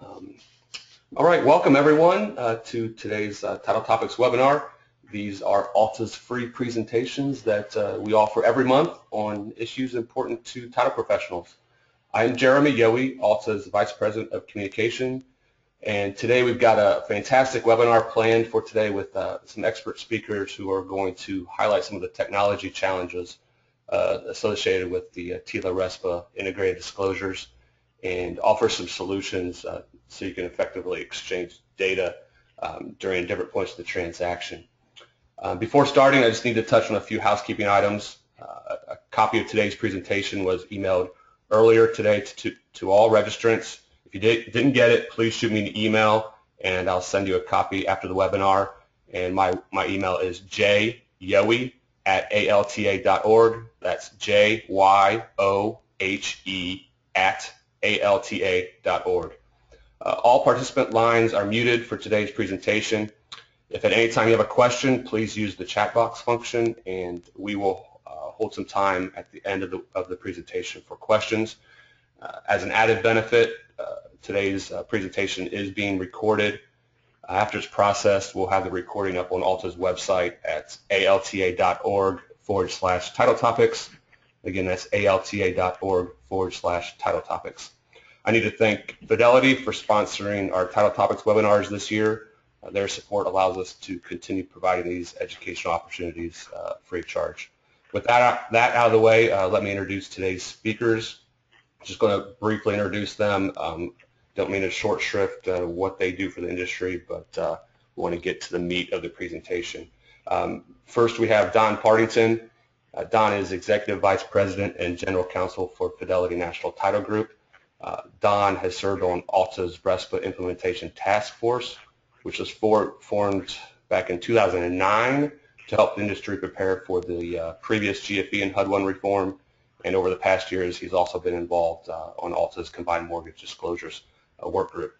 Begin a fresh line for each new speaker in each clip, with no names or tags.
Um, all right, welcome everyone to today's Title Topics webinar. These are ALTA's free presentations that we offer every month on issues important to title professionals. I'm Jeremy Yowie, ALTA's Vice President of Communication, and today we've got a fantastic webinar planned for today with some expert speakers who are going to highlight some of the technology challenges associated with the TILA-RESPA integrated disclosures and offer some solutions so you can effectively exchange data during different points of the transaction. Before starting, I just need to touch on a few housekeeping items. A copy of today's presentation was emailed earlier today to all registrants. If you didn't get it, please shoot me an email and I'll send you a copy after the webinar. And my email is jyohe@alta.org. That's JYOHE@alta.org. All participant lines are muted for today's presentation. If at any time you have a question, please use the chat box function, and we will hold some time at the end of the presentation for questions. As an added benefit, today's presentation is being recorded. After it's processed, we'll have the recording up on ALTA's website at alta.org/title topics. Again, that's alta.org/title topics. I need to thank Fidelity for sponsoring our Title Topics webinars this year. Their support allows us to continue providing these educational opportunities free of charge. With that out of the way, let me introduce today's speakers. Just going to briefly introduce them. Don't mean to short shrift what they do for the industry, but we want to get to the meat of the presentation. First, we have Don Partington. Don is Executive Vice President and General Counsel for Fidelity National Title Group. Don has served on ALTA's RESPA Implementation Task Force, which was formed back in 2009 to help the industry prepare for the previous GFE and HUD-1 reform. And over the past years, he's also been involved on ALTA's Combined Mortgage Disclosures work group.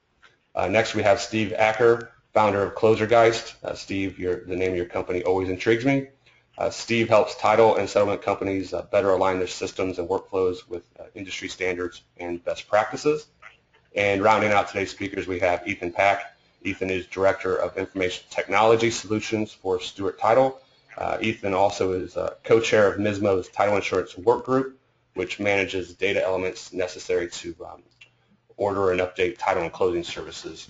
Next, we have Steve Acker, founder of Closergeist. Steve, the name of your company always intrigues me. Steve helps title and settlement companies better align their systems and workflows with industry standards and best practices. And rounding out today's speakers, we have Ethan Pack. Ethan is Director of Information Technology Solutions for Stewart Title. Ethan also is co-chair of MISMO's Title Insurance Work Group, which manages data elements necessary to order and update title and closing services.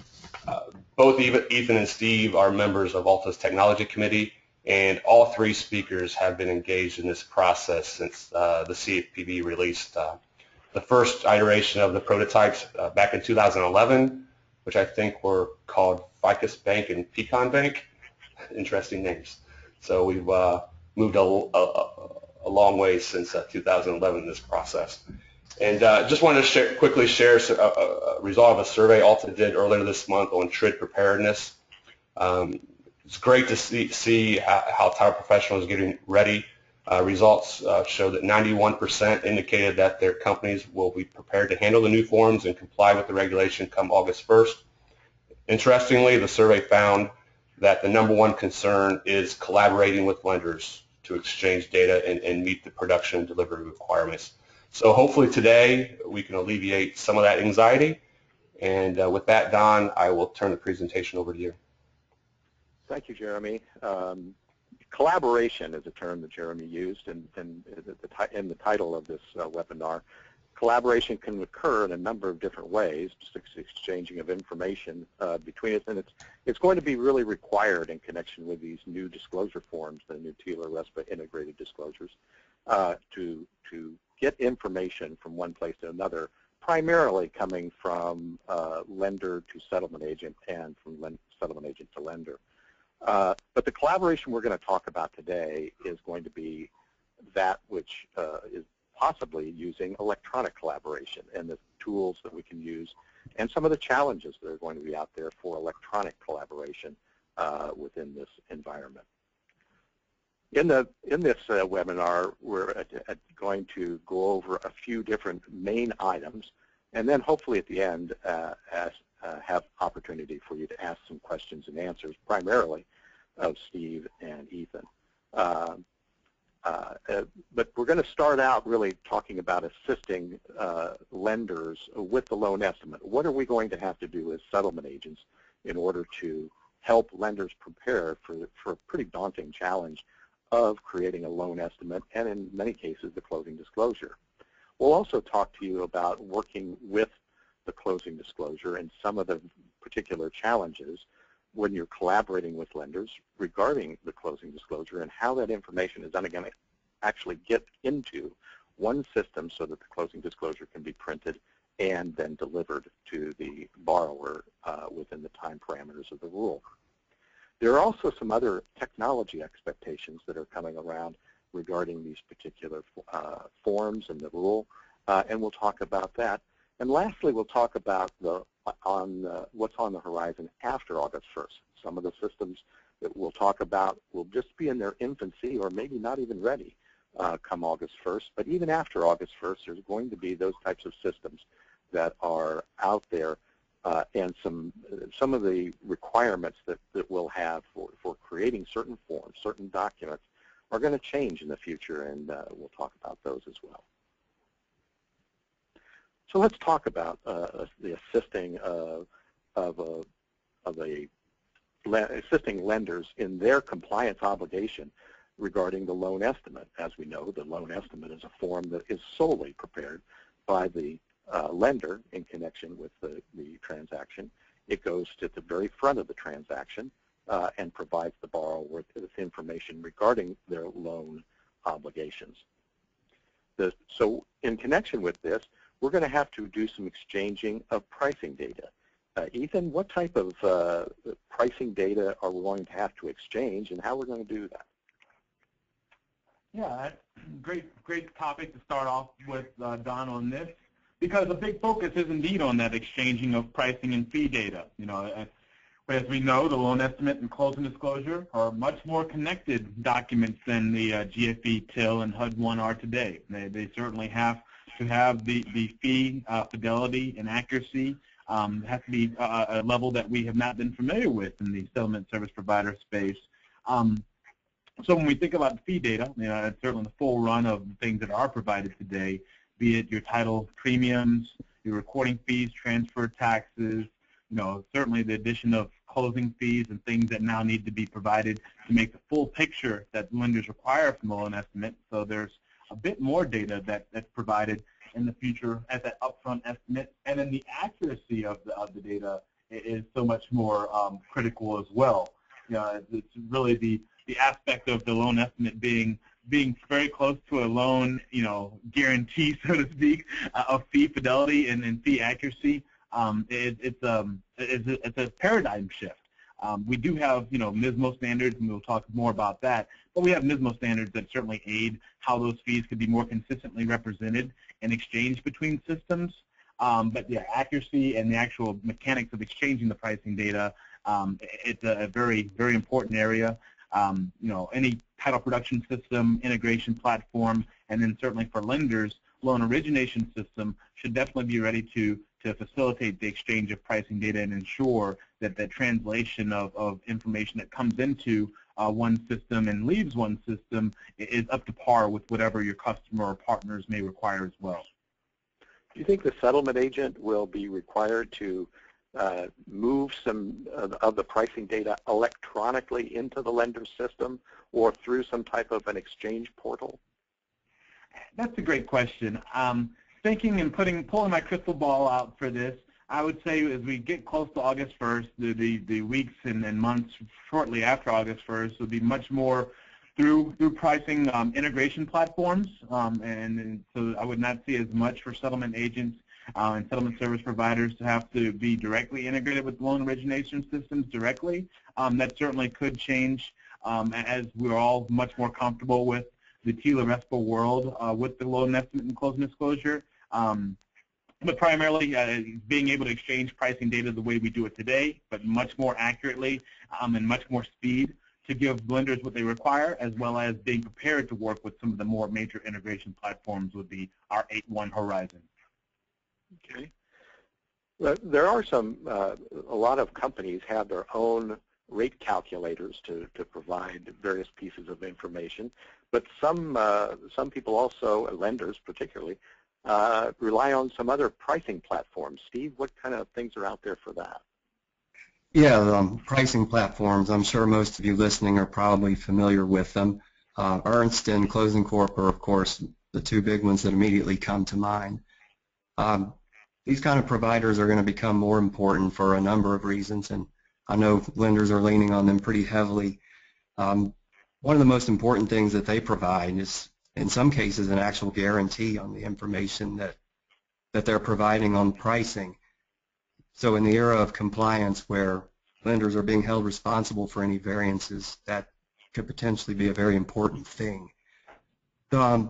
Both Ethan and Steve are members of ALTA's Technology Committee, and all three speakers have been engaged in this process since the CFPB released the first iteration of the prototypes back in 2011, which I think were called Ficus Bank and Pecan Bank. Interesting names. So we've moved a long way since 2011 in this process. And just wanted to quickly share a result of a survey ALTA did earlier this month on TRID preparedness. It's great to see how title professionals are getting ready. Results show that 91% indicated that their companies will be prepared to handle the new forms and comply with the regulation come August 1st. Interestingly, the survey found that the number one concern is collaborating with lenders to exchange data and meet the production and delivery requirements. So hopefully today we can alleviate some of that anxiety. And with that, Don, I will turn the presentation over to you.
Thank you, Jeremy. Collaboration is a term that Jeremy used in the title of this webinar. Collaboration can occur in a number of different ways, just exchanging of information between us, and it's going to be really required in connection with these new disclosure forms, the new TILA-RESPA integrated disclosures, to get information from one place to another, primarily coming from lender to settlement agent and from settlement agent to lender. But the collaboration we're going to talk about today is going to be that which is possibly using electronic collaboration and the tools that we can use and some of the challenges that are going to be out there for electronic collaboration within this environment. In this webinar, we're going to go over a few different main items, and then hopefully at the end have opportunity for you to ask some questions and answers, primarily of Steve and Ethan. But we're going to start out really talking about assisting lenders with the loan estimate. What are we going to have to do as settlement agents in order to help lenders prepare for a pretty daunting challenge of creating a loan estimate and, in many cases, the closing disclosure? We'll also talk to you about working with the closing disclosure and some of the particular challenges when you're collaborating with lenders regarding the closing disclosure and how that information is going to actually get into one system so that the closing disclosure can be printed and then delivered to the borrower within the time parameters of the rule. There are also some other technology expectations that are coming around regarding these particular forms and the rule, and we'll talk about that. And lastly, we'll talk about what's on the horizon after August 1st. Some of the systems that we'll talk about will just be in their infancy or maybe not even ready come August 1st. But even after August 1st, there's going to be those types of systems that are out there, and some of the requirements that we'll have for creating certain forms, certain documents, are going to change in the future, and we'll talk about those as well. So let's talk about the assisting assisting lenders in their compliance obligation regarding the loan estimate. As we know, the loan estimate is a form that is solely prepared by the lender in connection with the transaction. It goes to the very front of the transaction and provides the borrower with information regarding their loan obligations. So in connection with this, we're going to have to do some exchanging of pricing data. Ethan, what type of pricing data are we going to have to exchange, and how we're going to do that?
Yeah, great topic to start off with, Don, on this, because a big focus is indeed on that exchanging of pricing and fee data. You know, as we know, the loan estimate and closing disclosure are much more connected documents than the GFE, TIL, and HUD-1 are today. They certainly have to have the fee, fidelity, and accuracy. Has to be a level that we have not been familiar with in the settlement service provider space. So when we think about fee data, you know, it's certainly the full run of the things that are provided today, be it your title premiums, your recording fees, transfer taxes, you know, certainly the addition of closing fees and things that now need to be provided to make the full picture that lenders require from the loan estimate. So there's a bit more data that's provided in the future at that upfront estimate, and then the accuracy of the data is so much more critical as well. You know, it's really the aspect of the loan estimate being very close to a loan, you know, guarantee, so to speak, of fee fidelity and fee accuracy. It's a paradigm shift. We do have, you know, NISMO standards, and we'll talk more about that, but we have NISMO standards that certainly aid how those fees could be more consistently represented and exchanged between systems. But the accuracy and the actual mechanics of exchanging the pricing data, it's a very, very important area. You know, any title production system, integration platform, and then certainly for lenders, loan origination system should definitely be ready to facilitate the exchange of pricing data and ensure that the translation of information that comes into one system and leaves one system is up to par with whatever your customer or partners may require as well.
Do you think the settlement agent will be required to move some of the pricing data electronically into the lender's system or through some type of an exchange portal?
That's a great question. Thinking and pulling my crystal ball out for this, I would say as we get close to August 1st, the weeks and months shortly after August 1st will be much more through pricing integration platforms, and so I would not see as much for settlement agents and settlement service providers to have to be directly integrated with loan origination systems directly. That certainly could change as we're all much more comfortable with the TILA-RESPA world with the loan estimate and closing disclosure. But primarily being able to exchange pricing data the way we do it today, but much more accurately and much more speed to give lenders what they require, as well as being prepared to work with some of the more major integration platforms would be our 8-1 horizon.
Okay. Well, there are a lot of companies have their own rate calculators to provide various pieces of information, But some people also, lenders particularly, rely on some other pricing platforms. Steve, what kind of things are out there for that?
Yeah, pricing platforms. I'm sure most of you listening are probably familiar with them. Ernst and Closing Corp are, of course, the two big ones that immediately come to mind. These kind of providers are going to become more important for a number of reasons, and I know lenders are leaning on them pretty heavily. One of the most important things that they provide is, in some cases, an actual guarantee on the information that they're providing on pricing. So in the era of compliance where lenders are being held responsible for any variances, that could potentially be a very important thing. The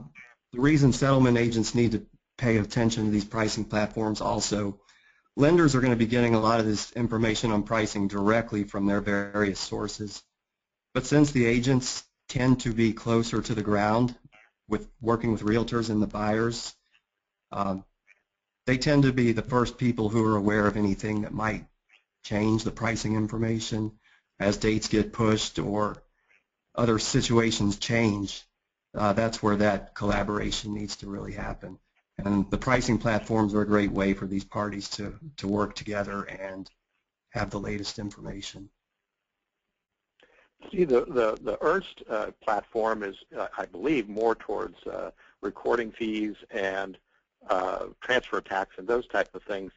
reason settlement agents need to pay attention to these pricing platforms also, lenders are going to be getting a lot of this information on pricing directly from their various sources. But since the agents tend to be closer to the ground with working with realtors and the buyers, they tend to be the first people who are aware of anything that might change the pricing information as dates get pushed or other situations change. That's where that collaboration needs to really happen. And the pricing platforms are a great way for these parties to work together and have the latest information.
See, the Ernst platform is, I believe, more towards recording fees and transfer tax and those type of things,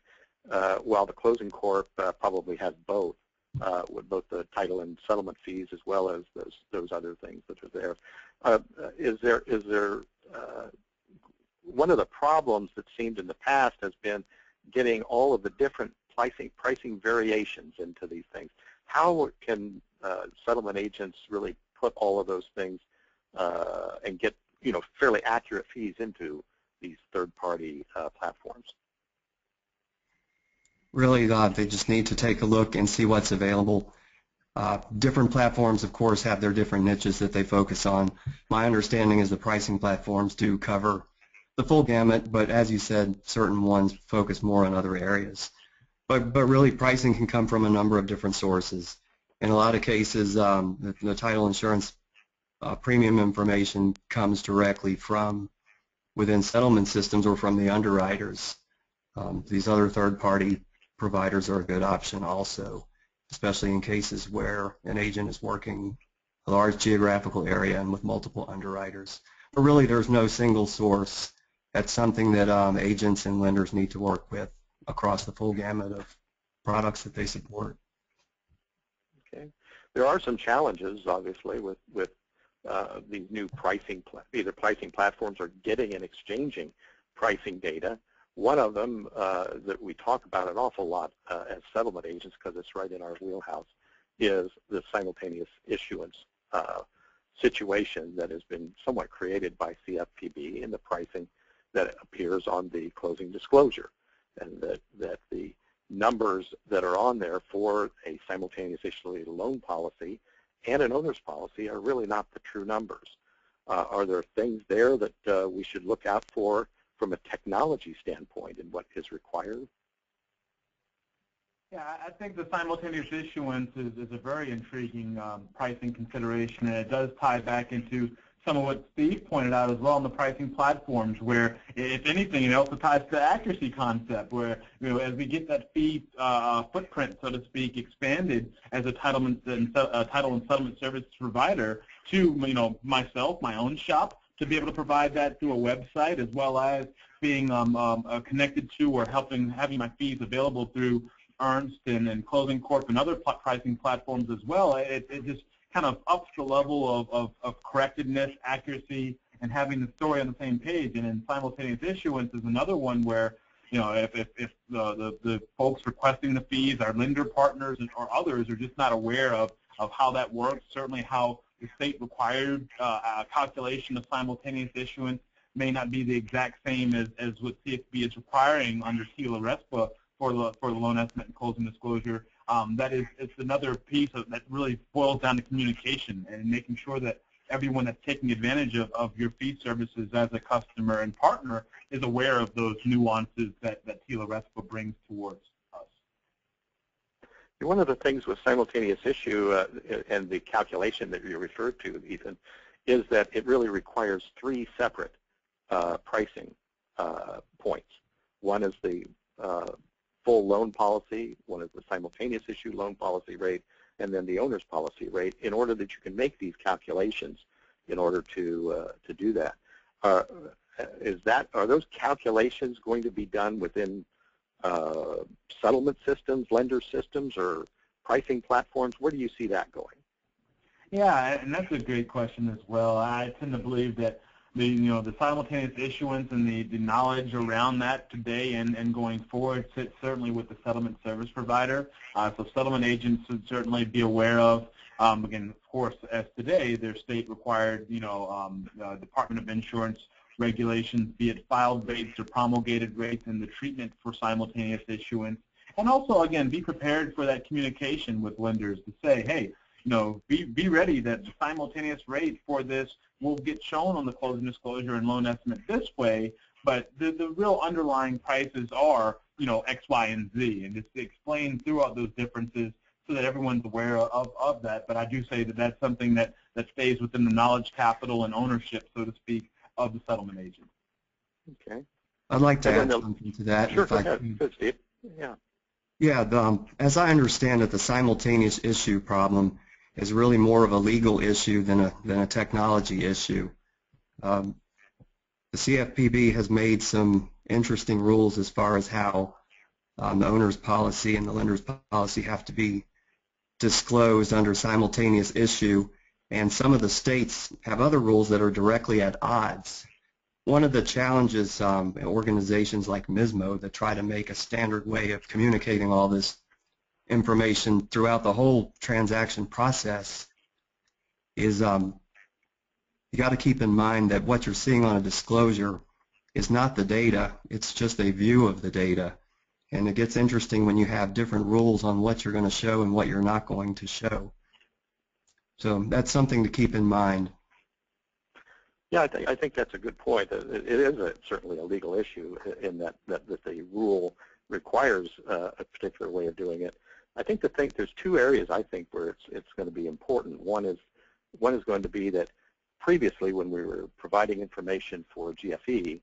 while the Closing Corp probably has both, with both the title and settlement fees as well as those other things that are there. Is there one of the problems that seemed in the past has been getting all of the different pricing variations into these things. How can settlement agents really put all of those things and get fairly accurate fees into these third-party platforms?
Really, they just need to take a look and see what's available. Different platforms, of course, have their different niches that they focus on. My understanding is the pricing platforms do cover the full gamut, but as you said, certain ones focus more on other areas. But really, pricing can come from a number of different sources. In a lot of cases, the title insurance premium information comes directly from within settlement systems or from the underwriters. These other third-party providers are a good option also, especially in cases where an agent is working a large geographical area and with multiple underwriters. But really, there's no single source. That's something that agents and lenders need to work with across the full gamut of products that they support.
Okay. There are some challenges, obviously, with these new either pricing platforms or getting and exchanging pricing data. One of them that we talk about an awful lot as settlement agents, because it's right in our wheelhouse, is the simultaneous issuance situation that has been somewhat created by CFPB in the pricing that appears on the closing disclosure, and that the numbers that are on there for a simultaneous issued loan policy and an owner's policy are really not the true numbers. Are there things there that we should look out for from a technology standpoint and what is required?
Yeah, I think the simultaneous issuance is a very intriguing pricing consideration, and it does tie back into some of what Steve pointed out as well on the pricing platforms, where, if anything, it also ties to the accuracy concept, where as we get that fee footprint, so to speak, expanded as a title and settlement service provider to myself, my own shop, to be able to provide that through a website, as well as being connected to or having my fees available through Ernst and Closing Corp and other pricing platforms as well. It just kind of ups the level of correctedness, accuracy, and having the story on the same page. And then simultaneous issuance is another one where, if the folks requesting the fees, our lender partners or others, are just not aware of how that works, certainly how the state-required calculation of simultaneous issuance may not be the exact same as what CFPB is requiring under TILA-RESPA for the loan estimate and closing disclosure. It's another piece that really boils down to communication and making sure that everyone that's taking advantage of your fee services as a customer and partner is aware of those nuances that TILA-RESPA brings towards us.
One of the things with simultaneous issue and the calculation that you referred to, Ethan, is that it really requires three separate pricing points. One is the full loan policy, one is the simultaneous issue loan policy rate, and then the owner's policy rate, in order that you can make these calculations in order to do that. Are those calculations going to be done within settlement systems, lender systems, or pricing platforms? Where do you see that going?
Yeah, and that's a great question as well. I tend to believe that the simultaneous issuance and the knowledge around that today and going forward sits certainly with the settlement service provider. So settlement agents should certainly be aware of, again, of course, as today, their state required, Department of Insurance regulations, be it filed rates or promulgated rates, and the treatment for simultaneous issuance. And also, again, be prepared for that communication with lenders to say, hey, be ready that the simultaneous rate for this will get shown on the closing disclosure and loan estimate this way, but the real underlying prices are, X, Y, and Z, and just to explain throughout those differences so that everyone's aware of that. But I do say that that's something that stays within the knowledge capital and ownership, so to speak, of the settlement agent.
Okay.
I'd like to add something to that.
Sure, go ahead. Good, Steve. Yeah.
Yeah, as I understand it, the simultaneous issue problem is really more of a legal issue than a technology issue. The CFPB has made some interesting rules as far as how the owner's policy and the lender's policy have to be disclosed under simultaneous issue, and some of the states have other rules that are directly at odds. One of the challenges organizations like MISMO that try to make a standard way of communicating all this information throughout the whole transaction process is you got to keep in mind that what you're seeing on a disclosure is not the data, it's just a view of the data. And it gets interesting when you have different rules on what you're going to show and what you're not going to show. So that's something to keep in mind.
Yeah, I think that's a good point. It is certainly a legal issue in that the rule requires a particular way of doing it. I think there's two areas I think where it's going to be important. One is going to be that previously when we were providing information for GFE,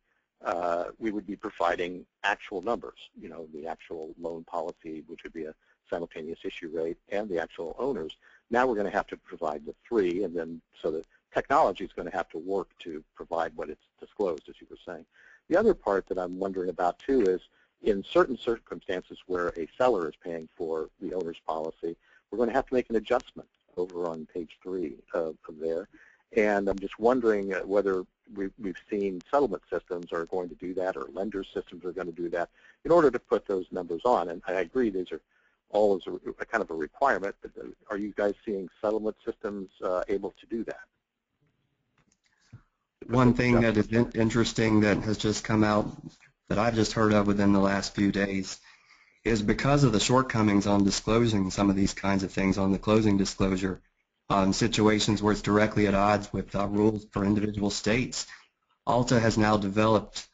we would be providing actual numbers, the actual loan policy, which would be a simultaneous issue rate, and the actual owners. Now we're going to have to provide the three, and then so the technology is going to have to work to provide what it's disclosed, as you were saying. The other part that I'm wondering about too is in certain circumstances where a seller is paying for the owner's policy, we're going to have to make an adjustment over on page 3 of there. And I'm just wondering whether we've seen settlement systems are going to do that, or lender systems are going to do that in order to put those numbers on. And I agree these are all as a kind of a requirement, but are you guys seeing settlement systems able to do that?
One thing that is interesting that has just come out that I've just heard of within the last few days is because of the shortcomings on disclosing some of these kinds of things on the closing disclosure, situations where it's directly at odds with rules for individual states, ALTA has now developed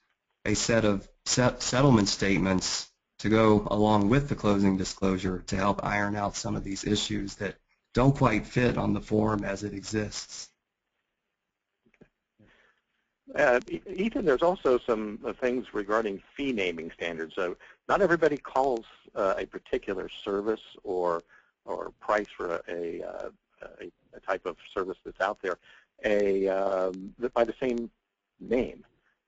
a set of settlement statements to go along with the closing disclosure to help iron out some of these issues that don't quite fit on the form as it exists.
Ethan, there's also some things regarding fee naming standards. Not everybody calls a particular service or price for a type of service that's out there by the same name,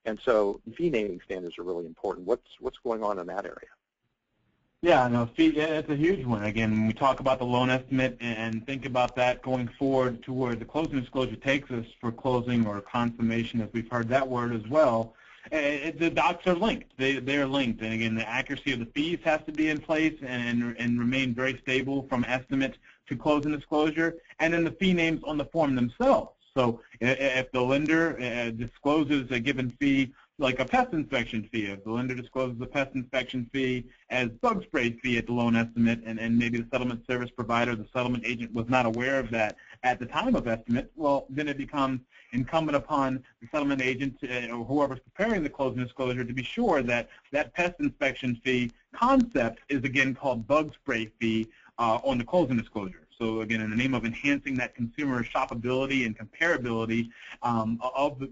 and so fee naming standards are really important. What's going on in that area?
Yeah, no, fee. Yeah, it's a huge one. Again, when we talk about the loan estimate and think about that going forward to where the closing disclosure takes us for closing or consummation, as we've heard that word as well, the docs are linked. They are linked, and again, the accuracy of the fees has to be in place and remain very stable from estimate to closing disclosure, and then the fee names on the form themselves. So if the lender discloses a given fee, like a pest inspection fee, if the lender discloses the pest inspection fee as bug spray fee at the loan estimate, and maybe the settlement service provider, the settlement agent was not aware of that, at the time of estimate, well, then it becomes incumbent upon the settlement agent or whoever's preparing the closing disclosure to be sure that that pest inspection fee concept is again called bug spray fee on the closing disclosure. So again, in the name of enhancing that consumer shoppability and comparability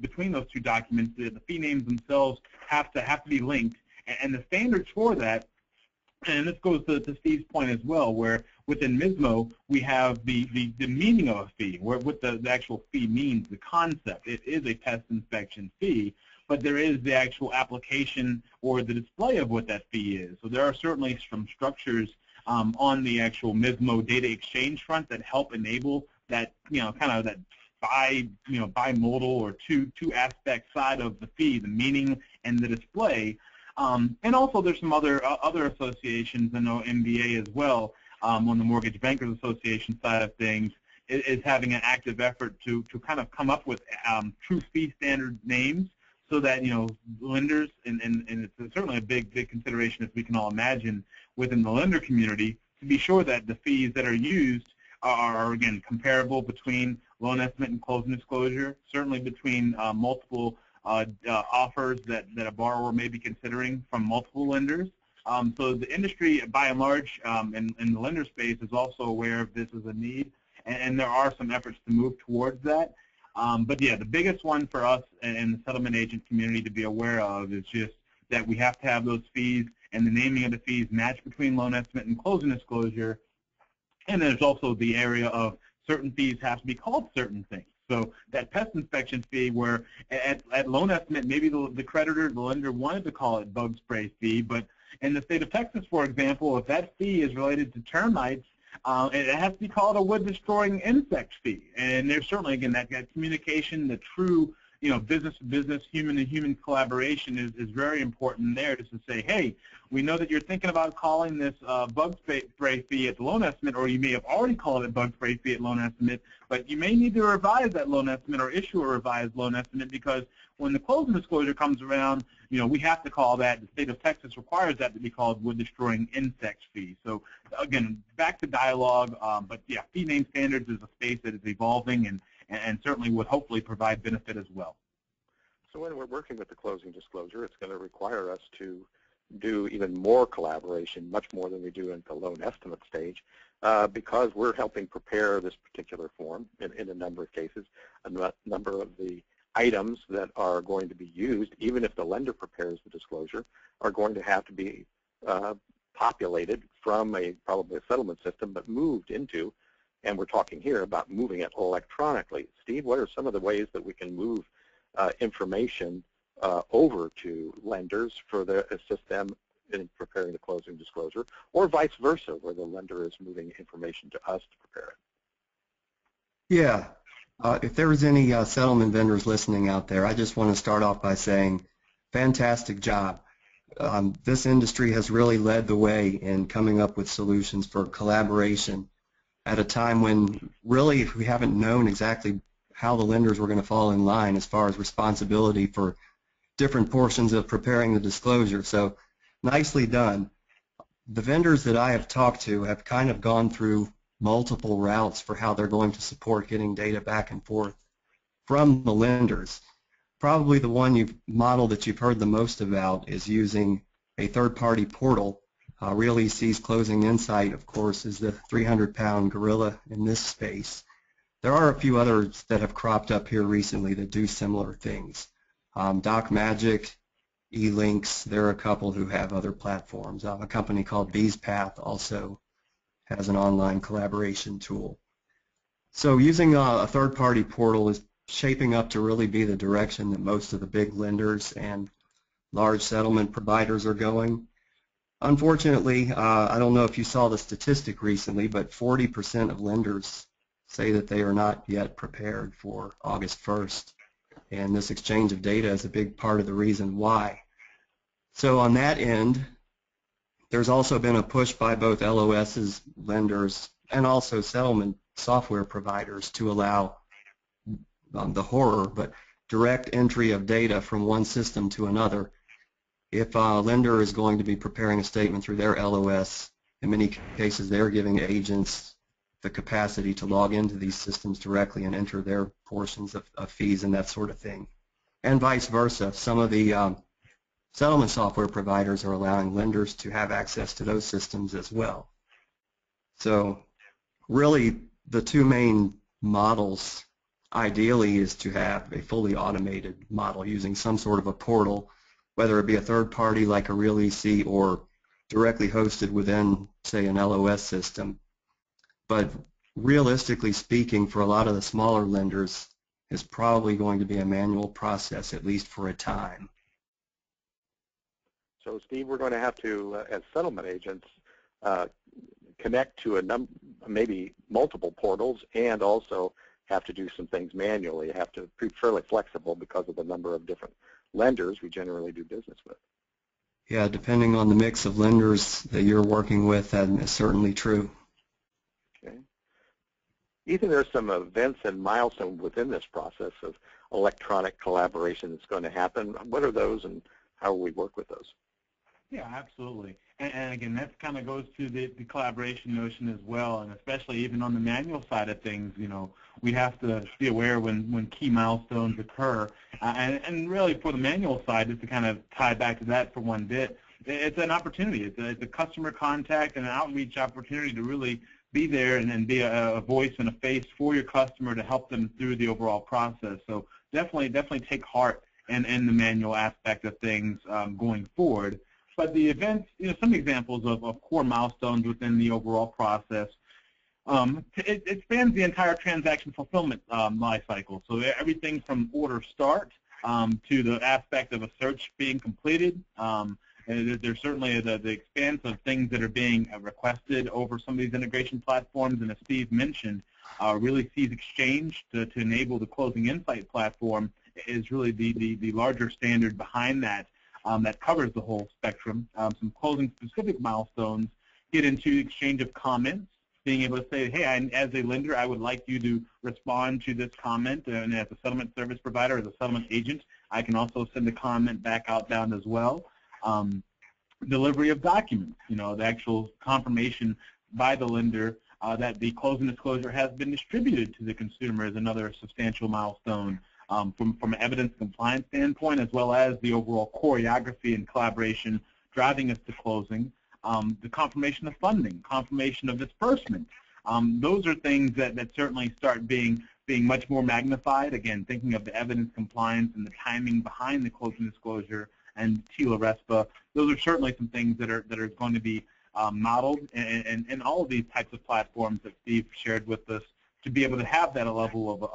between those two documents, the fee names themselves have to be linked, and the standards for that. And this goes to Steve's point as well, where within MISMO we have the meaning of a fee, what the actual fee means, the concept. It is a pest inspection fee, but there is the actual application or the display of what that fee is. So there are certainly some structures on the actual MISMO data exchange front that help enable that, kind of that bimodal or two aspect side of the fee, the meaning and the display. And also there's some other associations, I know MBA as well, on the Mortgage Bankers Association side of things, is having an active effort to kind of come up with true fee standard names so that, lenders, and it's certainly a big consideration, as we can all imagine, within the lender community, to be sure that the fees that are used are again, comparable between loan estimate and closing disclosure, certainly between multiple offers that a borrower may be considering from multiple lenders. So the industry, by and large, in the lender space, is also aware of this as a need, and there are some efforts to move towards that. But yeah, the biggest one for us and the settlement agent community to be aware of is just that we have to have those fees and the naming of the fees match between loan estimate and closing disclosure. And there's also the area of certain fees have to be called certain things. So that pest inspection fee, where at loan estimate, maybe the creditor, the lender wanted to call it bug spray fee, but in the state of Texas, for example, if that fee is related to termites, it has to be called a wood-destroying insect fee. And there's certainly, again, that communication, the true, business-to-business, human-to-human collaboration is very important there, just to say, hey, we know that you're thinking about calling this bug spray fee at the loan estimate, or you may have already called it bug spray fee at loan estimate, but you may need to revise that loan estimate or issue a revised loan estimate, because when the closing disclosure comes around, we have to call that, the state of Texas requires that to be called wood-destroying insect fee. So again, back to dialogue, but yeah, fee name standards is a space that is evolving and certainly would hopefully provide benefit as well.
So when we're working with the closing disclosure, it's going to require us to do even more collaboration, much more than we do in the loan estimate stage, because we're helping prepare this particular form in a number of cases. A number of the items that are going to be used, even if the lender prepares the disclosure, are going to have to be populated from probably a settlement system, but moved into, and we're talking here about moving it electronically. Steve, what are some of the ways that we can move information over to lenders assist them in preparing the closing disclosure, or vice versa, where the lender is moving information to us to prepare it?
Yeah. If there was any settlement vendors listening out there, I just want to start off by saying, fantastic job. This industry has really led the way in coming up with solutions for collaboration at a time when really we haven't known exactly how the lenders were going to fall in line as far as responsibility for different portions of preparing the disclosure. So nicely done. The vendors that I have talked to have kind of gone through multiple routes for how they're going to support getting data back and forth from the lenders. Probably the model that you've heard the most about is using a third-party portal. Real EC's Closing Insight, of course, is the 300-pound gorilla in this space. There are a few others that have cropped up here recently that do similar things. DocMagic, eLinks, there are a couple who have other platforms. A company called BeesPath also has an online collaboration tool. So using a third-party portal is shaping up to really be the direction that most of the big lenders and large settlement providers are going. Unfortunately, I don't know if you saw the statistic recently, but 40% of lenders say that they are not yet prepared for August 1st. And this exchange of data is a big part of the reason why. So on that end, there's also been a push by both LOS's, lenders, and also settlement software providers to allow the horror, but direct entry of data from one system to another. If a lender is going to be preparing a statement through their LOS, in many cases they're giving agents the capacity to log into these systems directly and enter their portions of fees and that sort of thing. And vice versa. Some of the settlement software providers are allowing lenders to have access to those systems as well. So really the two main models ideally is to have a fully automated model using some sort of a portal, whether it be a third party like a Real EC or directly hosted within, say, an LOS system. But realistically speaking, for a lot of the smaller lenders, it's probably going to be a manual process, at least for a time.
So, Steve, we're going to have to, as settlement agents, connect to maybe multiple portals and also have to do some things manually. You have to be fairly flexible because of the number of different lenders we generally do business with.
Yeah, depending on the mix of lenders that you're working with, that is certainly true.
Okay. Ethan, there's some events and milestones within this process of electronic collaboration that's going to happen. What are those and how will we work with those?
Yeah, absolutely. And again, that kind of goes to the collaboration notion as well, and especially even on the manual side of things, you know, we have to be aware when key milestones occur. And really for the manual side, just to kind of tie back to that for one bit, it's an opportunity. It's a customer contact and an outreach opportunity to really be there and be a voice and a face for your customer to help them through the overall process. So definitely take heart in the manual aspect of things going forward. But the events, you know, some examples of core milestones within the overall process, it spans the entire transaction fulfillment life cycle. So everything from order start to the aspect of a search being completed. There's certainly the expanse of things that are being requested over some of these integration platforms, and as Steve mentioned, really sees Exchange to enable the closing insight platform is really the larger standard behind that. That covers the whole spectrum. Some closing-specific milestones get into exchange of comments, being able to say, hey, as a lender, I would like you to respond to this comment, and as a settlement service provider, as a settlement agent, I can also send a comment back outbound as well. Delivery of documents, you know, the actual confirmation by the lender that the closing disclosure has been distributed to the consumer is another substantial milestone. From an evidence compliance standpoint, as well as the overall choreography and collaboration driving us to closing, the confirmation of funding, confirmation of disbursement. Those are things that certainly start being much more magnified. Again, thinking of the evidence compliance and the timing behind the closing disclosure and TILA-RESPA, those are certainly some things that are going to be modeled in all of these types of platforms that Steve shared with us, to be able to have that level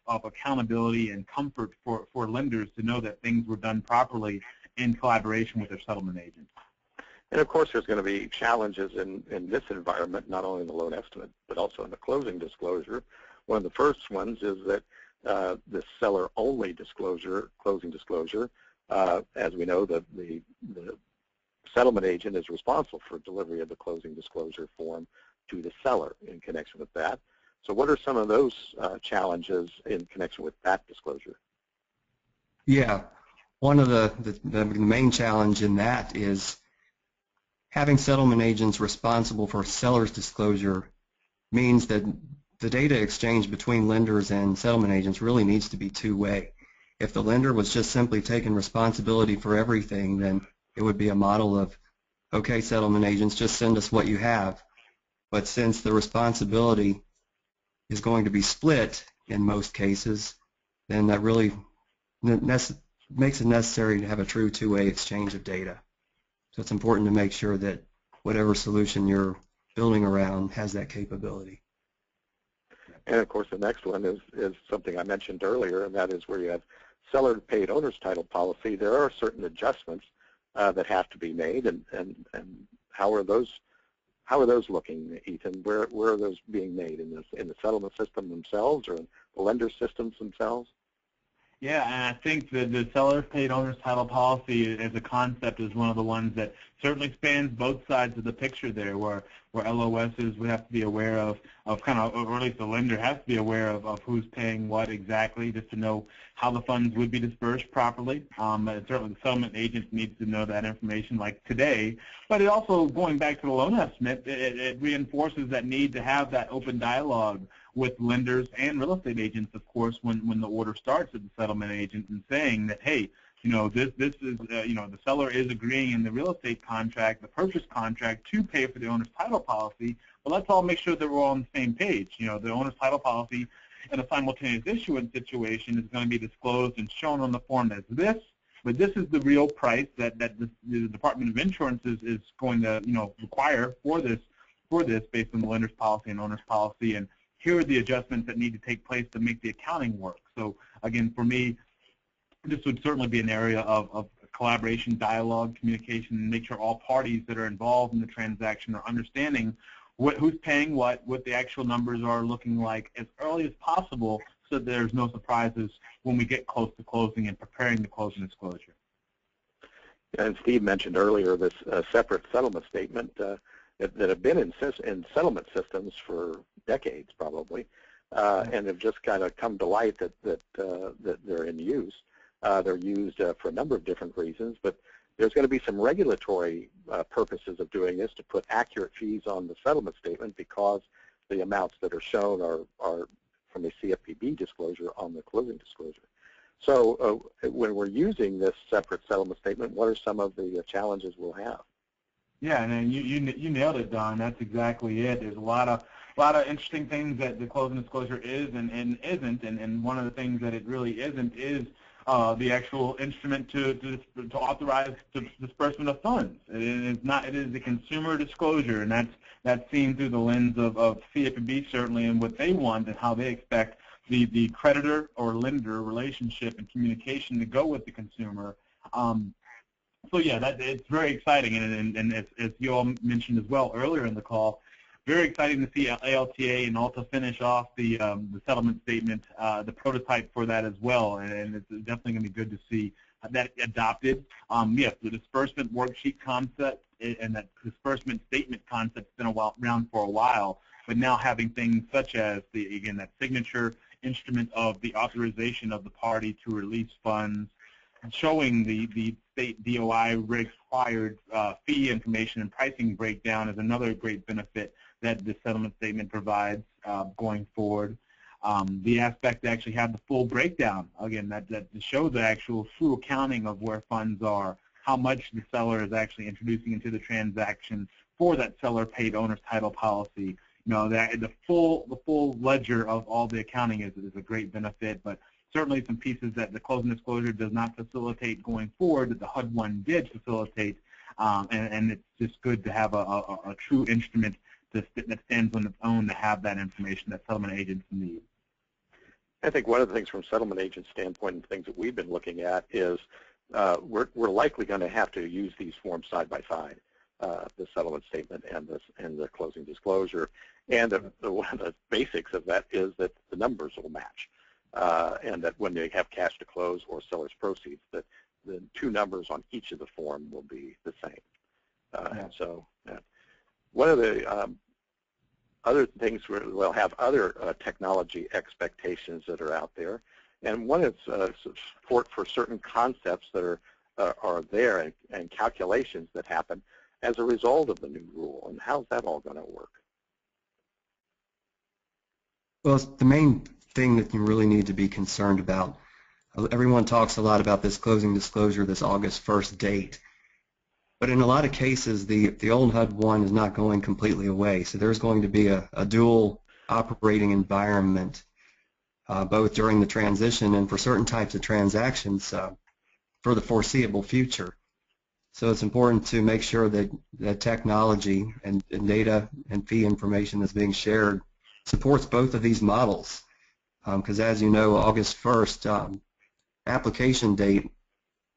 of accountability and comfort for lenders to know that things were done properly in collaboration with their settlement agents.
And of course, there's going to be challenges in this environment, not only in the loan estimate, but also in the closing disclosure. One of the first ones is that the seller-only disclosure, closing disclosure, as we know, the settlement agent is responsible for delivery of the closing disclosure form to the seller in connection with that. So what are some of those challenges in connection with that disclosure?
Yeah, one of the main challenge in that is having settlement agents responsible for seller's disclosure means that the data exchange between lenders and settlement agents really needs to be two-way. If the lender was just simply taking responsibility for everything, then it would be a model of, okay, settlement agents, just send us what you have. But since the responsibility is going to be split in most cases, then that really makes it necessary to have a true two-way exchange of data. So it's important to make sure that whatever solution you're building around has that capability.
And of course, the next one is something I mentioned earlier, and that is where you have seller-paid owner's title policy. There are certain adjustments that have to be made, and how are those looking, Ethan? Where are those being made in the settlement system themselves or in the lender systems themselves?
Yeah, and I think the seller paid owner's title policy as a concept is one of the ones that certainly spans both sides of the picture there, where LOSs would have to be aware of kind of, or at least the lender has to be aware of who's paying what exactly, just to know how the funds would be dispersed properly. And certainly the settlement agent needs to know that information like today. But it also, going back to the loan estimate, it reinforces that need to have that open dialogue with lenders and real estate agents, of course, when the order starts at the settlement agent, and saying that, hey, this is, the seller is agreeing in the real estate contract, the purchase contract, to pay for the owner's title policy, but let's all make sure that we're all on the same page. The owner's title policy in a simultaneous issuance situation is going to be disclosed and shown on the form as this, but this is the real price that the Department of Insurance is going to, require for this based on the lender's policy and owner's policy, and here are the adjustments that need to take place to make the accounting work. So again, for me, this would certainly be an area of collaboration, dialogue, communication, and make sure all parties that are involved in the transaction are understanding who's paying what the actual numbers are looking like as early as possible, so that there's no surprises when we get close to closing and preparing the closing disclosure.
And Steve mentioned earlier this separate settlement statement that have been in settlement systems for decades probably, and have just kind of come to light that they're in use. They're used for a number of different reasons, but there's going to be some regulatory purposes of doing this to put accurate fees on the settlement statement, because the amounts that are shown are from a CFPB disclosure on the closing disclosure. So when we're using this separate settlement statement, what are some of the challenges we'll have?
Yeah, and you nailed it, Don. That's exactly it. There's a lot of interesting things that the closing disclosure is and isn't, and one of the things that it really isn't is the actual instrument to authorize the disbursement of funds. It is the consumer disclosure, and that's seen through the lens of CFPB certainly, and what they want and how they expect the creditor or lender relationship and communication to go with the consumer. So yeah, it's very exciting, and as you all mentioned as well earlier in the call, very exciting to see ALTA and ALTA finish off the settlement statement, the prototype for that as well, and it's definitely going to be good to see that adopted. Yes, the disbursement worksheet concept and that disbursement statement concept's been around for a while, but now having things such as that signature instrument of the authorization of the party to release funds, showing the state DOI required fee information and pricing breakdown is another great benefit that the settlement statement provides going forward. The aspect to actually have the full breakdown, again, that to show the actual true accounting of where funds are, how much the seller is actually introducing into the transaction for that seller paid owner's title policy. That the full ledger of all the accounting is a great benefit, but certainly some pieces that the closing disclosure does not facilitate going forward that the HUD-1 did facilitate, and it's just good to have a true instrument that stands on its own to have that information that settlement agents need.
I think one of the things from settlement agent standpoint and things that we've been looking at is we're likely going to have to use these forms side by side, the settlement statement and the closing disclosure. And one of the basics of that is that the numbers will match. And that when they have cash to close or seller's proceeds, that the two numbers on each of the form will be the same. So one of the other things, we'll have other technology expectations that are out there, and one is support for certain concepts that are there and calculations that happen as a result of the new rule. And how's that all going to work?
Well, the main thing that you really need to be concerned about, everyone talks a lot about this closing disclosure, this August 1st date, but in a lot of cases the old HUD-1 is not going completely away, so there's going to be a dual operating environment both during the transition and for certain types of transactions for the foreseeable future. So it's important to make sure that technology and data and fee information that's being shared supports both of these models. Because as you know, August 1st application date,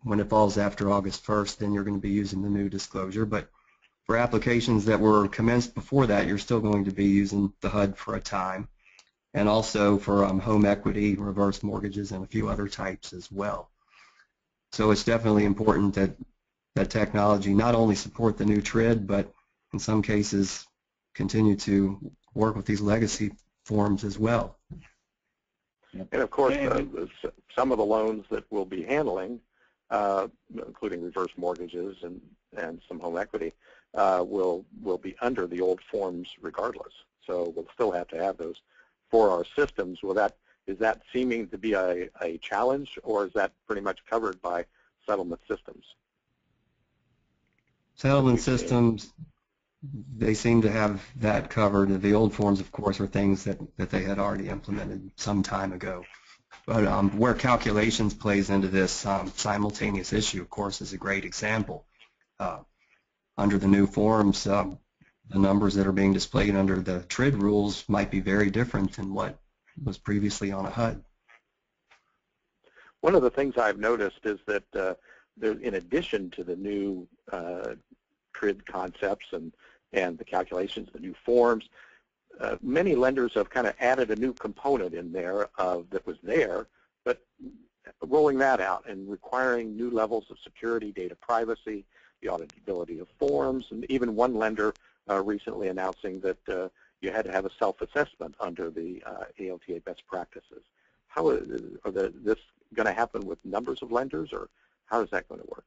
when it falls after August 1st, then you're going to be using the new disclosure. But for applications that were commenced before that, you're still going to be using the HUD for a time. and also for home equity, reverse mortgages, and a few other types as well. So it's definitely important that that technology not only support the new TRID, but in some cases
continue to
work with these legacy forms as well.
And of course, some of the loans that we'll be handling, including reverse mortgages and some home equity, will be under the old forms regardless. So we'll still have to have those for our systems. Is that seeming to be a challenge, or is that pretty much covered by settlement systems?
Settlement systems, they seem to have that covered. The old forms, of course, are things that they had already implemented some time ago. But where calculations plays into this simultaneous issue, of course, is a great example. Under the new forms, the numbers that are being displayed under the TRID rules might be very different than what was previously on a HUD.
One of the things I've noticed is that in addition to the new TRID concepts and the calculations, the new forms, many lenders have kind of added a new component in there that was there, but rolling that out and requiring new levels of security, data privacy, the auditability of forms, and even one lender recently announcing that you had to have a self-assessment under the ALTA best practices. How is this going to happen with numbers of lenders, or how is that going to work?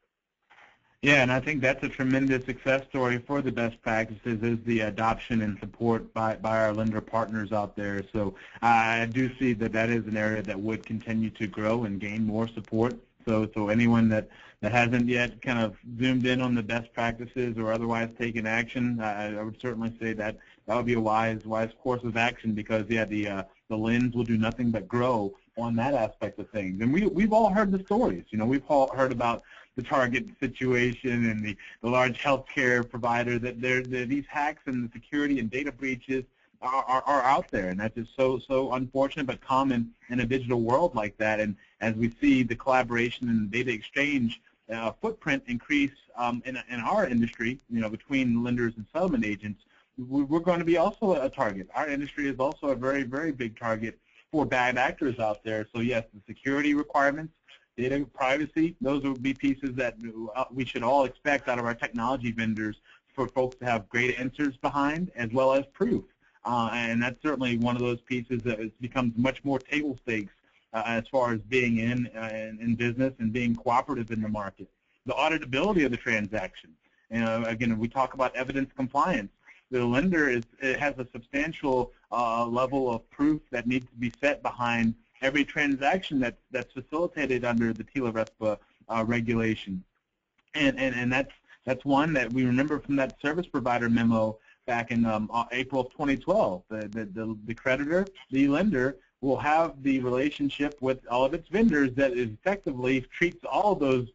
Yeah, and I think that's a tremendous success story for the best practices, is the adoption and support by our lender partners out there. So I do see that is an area that would continue to grow and gain more support. So anyone that hasn't yet kind of zoomed in on the best practices or otherwise taken action, I would certainly say that would be a wise course of action, because yeah, the lens will do nothing but grow on that aspect of things. And we've all heard the stories. You know, we've all heard about the Target situation and the large healthcare provider, that these hacks and the security and data breaches are out there, and that's just so unfortunate but common in a digital world like that. And as we see the collaboration and data exchange footprint increase in our industry, you know, between lenders and settlement agents, we're going to be also a target. Our industry is also a very, very big target for bad actors out there. So yes, the security requirements, data privacy, those would be pieces that we should all expect out of our technology vendors, for folks to have great answers behind as well as proof. And that's certainly one of those pieces that becomes much more table stakes as far as being in business and being cooperative in the market. The auditability of the transaction. Again, we talk about evidence compliance. The lender has a substantial level of proof that needs to be set behind every transaction that's facilitated under the TILA-RESPA regulation. And that's one that we remember from that service provider memo back in April of 2012. The creditor, the lender, will have the relationship with all of its vendors that effectively treats all those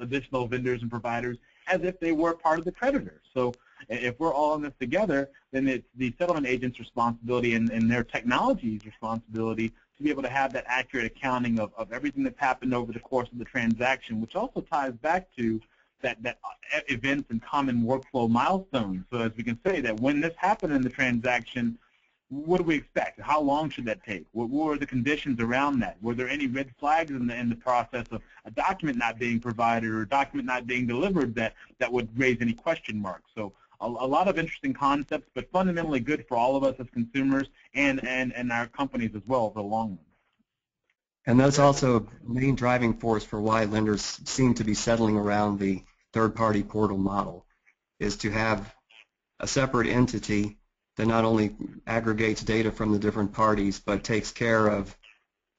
additional vendors and providers as if they were part of the creditor. So if we're all in this together, then it's the settlement agent's responsibility and their technology's responsibility to be able to have that accurate accounting of everything that's happened over the course of the transaction, which also ties back to that events and common workflow milestones. So as we can say that when this happened in the transaction, what do we expect? How long should that take? What were the conditions around that? Were there any red flags in the process of a document not being provided or a document not being delivered that would raise any question marks? So a lot of interesting concepts, but fundamentally good for all of us as consumers and our companies as well over the long run.
And that's also a main driving force for why lenders seem to be settling around the third-party portal model, is to have a separate entity that not only aggregates data from the different parties, but takes care of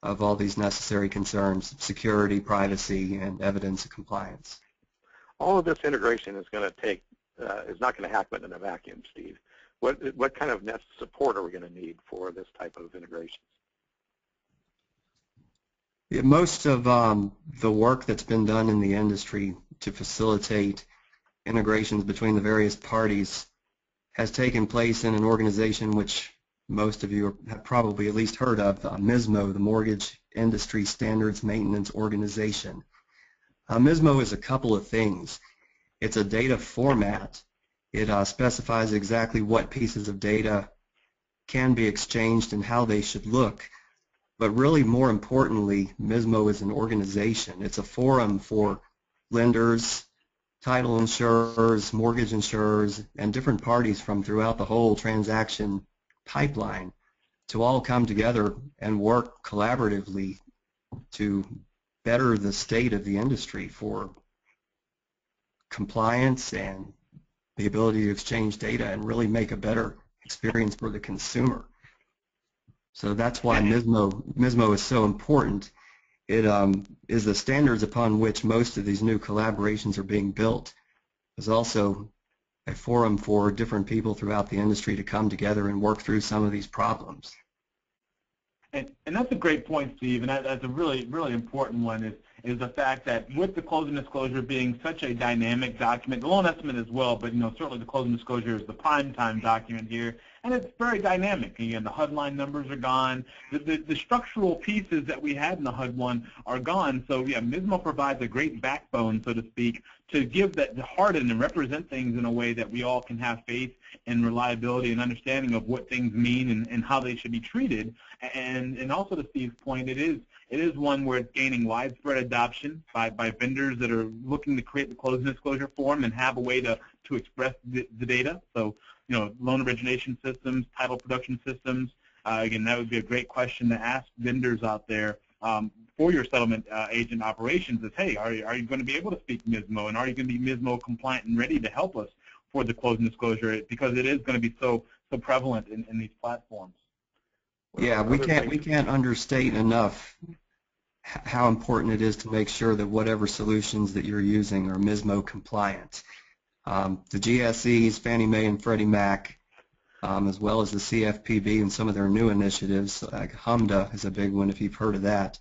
all these necessary concerns, security, privacy, and evidence of compliance.
All of this integration is going to take, is not going to happen in a vacuum, Steve. What kind of support are we going to need for this type of integration?
Yeah, most of the work that's been done in the industry to facilitate integrations between the various parties has taken place in an organization which most of you have probably at least heard of, MISMO, the Mortgage Industry Standards Maintenance Organization. MISMO is a couple of things. It's a data format. It specifies exactly what pieces of data can be exchanged and how they should look. But really, more importantly, MISMO is an organization. It's a forum for lenders, title insurers, mortgage insurers, and different parties from throughout the whole transaction pipeline to all come together and work collaboratively to better the state of the industry for compliance and the ability to exchange data and really make a better experience for the consumer. So that's why MISMO is so important. It is the standards upon which most of these new collaborations are being built. There's also a forum for different people throughout the industry to come together and work through some of these problems.
And that's a great point, Steve, and that's a really, really important one is the fact that with the closing disclosure being such a dynamic document, the loan estimate as well, but certainly the closing disclosure is the prime time document here, and it's very dynamic. Again, the HUD line numbers are gone. The structural pieces that we had in the HUD one are gone. So yeah, MISMO provides a great backbone, so to speak, to give that the harden and represent things in a way that we all can have faith and reliability and understanding of what things mean and how they should be treated. And also to Steve's point, it is one where it's gaining widespread adoption by vendors that are looking to create the closing disclosure form and have a way to express the data. So, loan origination systems, title production systems. Again, that would be a great question to ask vendors out there for your settlement agent operations is, hey, are you going to be able to speak MISMO, and are you going to be MISMO compliant and ready to help us for the closing disclosure, because it is going to be so prevalent in these platforms.
Yeah, we can't understate enough how important it is to make sure that whatever solutions that you're using are MISMO compliant. The GSEs, Fannie Mae and Freddie Mac, as well as the CFPB and some of their new initiatives, like HMDA is a big one if you've heard of that.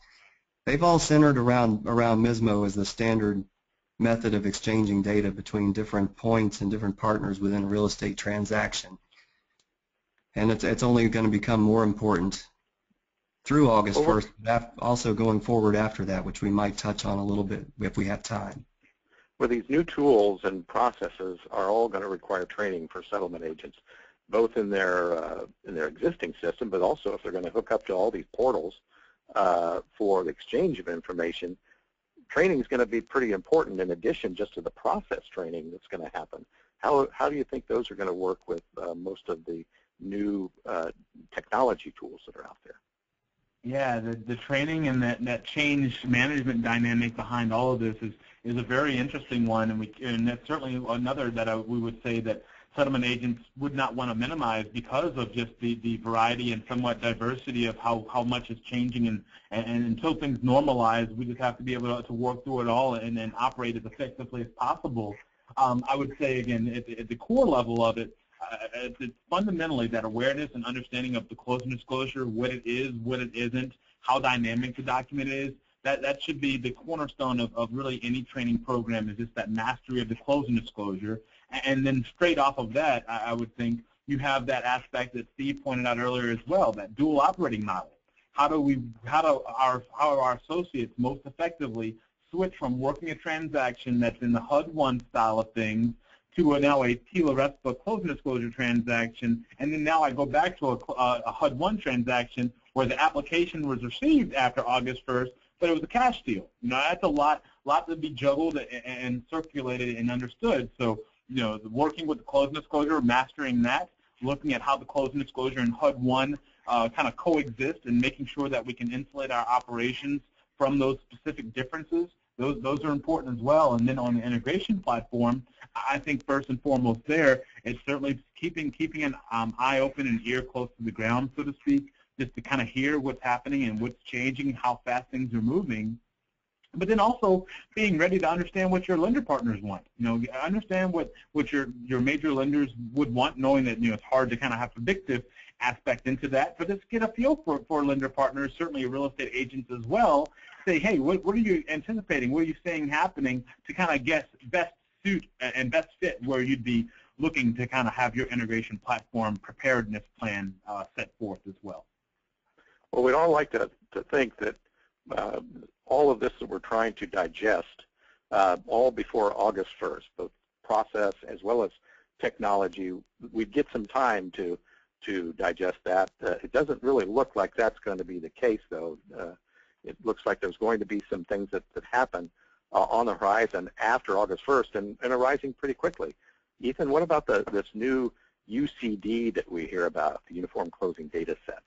They've all centered around MISMO as the standard method of exchanging data between different points and different partners within a real estate transaction. And it's only going to become more important through August 1st, but also going forward after that, which we might touch on a little bit if we have time.
Well, these new tools and processes are all going to require training for settlement agents, both in their existing system, but also if they're going to hook up to all these portals for the exchange of information. Training is going to be pretty important in addition just to the process training that's going to happen. How do you think those are going to work with most of the new technology tools that are out there?
Yeah, the training and that change management dynamic behind all of this is a very interesting one, and that's certainly another that we would say that settlement agents would not want to minimize because of just the variety and somewhat diversity of how much is changing, and until things normalize, we just have to be able to work through it all and then operate as effectively as possible. I would say, again, at the core level of it, it's fundamentally that awareness and understanding of the closing disclosure, what it is, what it isn't, how dynamic the document is. That should be the cornerstone of really any training program, is just that mastery of the closing disclosure. And then straight off of that, I would think you have that aspect that Steve pointed out earlier as well, that dual operating model. How do our associates most effectively switch from working a transaction that's in the HUD-1 style of things to now a TILA-RESPA closing disclosure transaction, and then now I go back to a HUD-1 transaction where the application was received after August 1st, but it was a cash deal. That's a lot to be juggled and circulated and understood. So, working with the closing disclosure, mastering that, looking at how the closing disclosure and HUD-1 kind of coexist, and making sure that we can insulate our operations from those specific differences. Those are important as well. And then on the integration platform, I think first and foremost there, it's certainly keeping an eye open and ear close to the ground, so to speak, just to kind of hear what's happening and what's changing, how fast things are moving. But then also being ready to understand what your lender partners want. Understand what your major lenders would want, knowing that it's hard to kind of have predictive aspect into that, but just get a feel for lender partners, certainly real estate agents as well. Say, hey, what are you anticipating? What are you saying happening to kind of guess best suit and best fit where you'd be looking to kind of have your integration platform preparedness plan set forth as well?
Well, we'd all like to think that all of this that we're trying to digest all before August 1st, both process as well as technology, we'd get some time to to digest that. It doesn't really look like that's going to be the case, though. It looks like there's going to be some things that happen on the horizon after August 1st and arising pretty quickly. Ethan, what about this new UCD that we hear about, the Uniform Closing Data Set?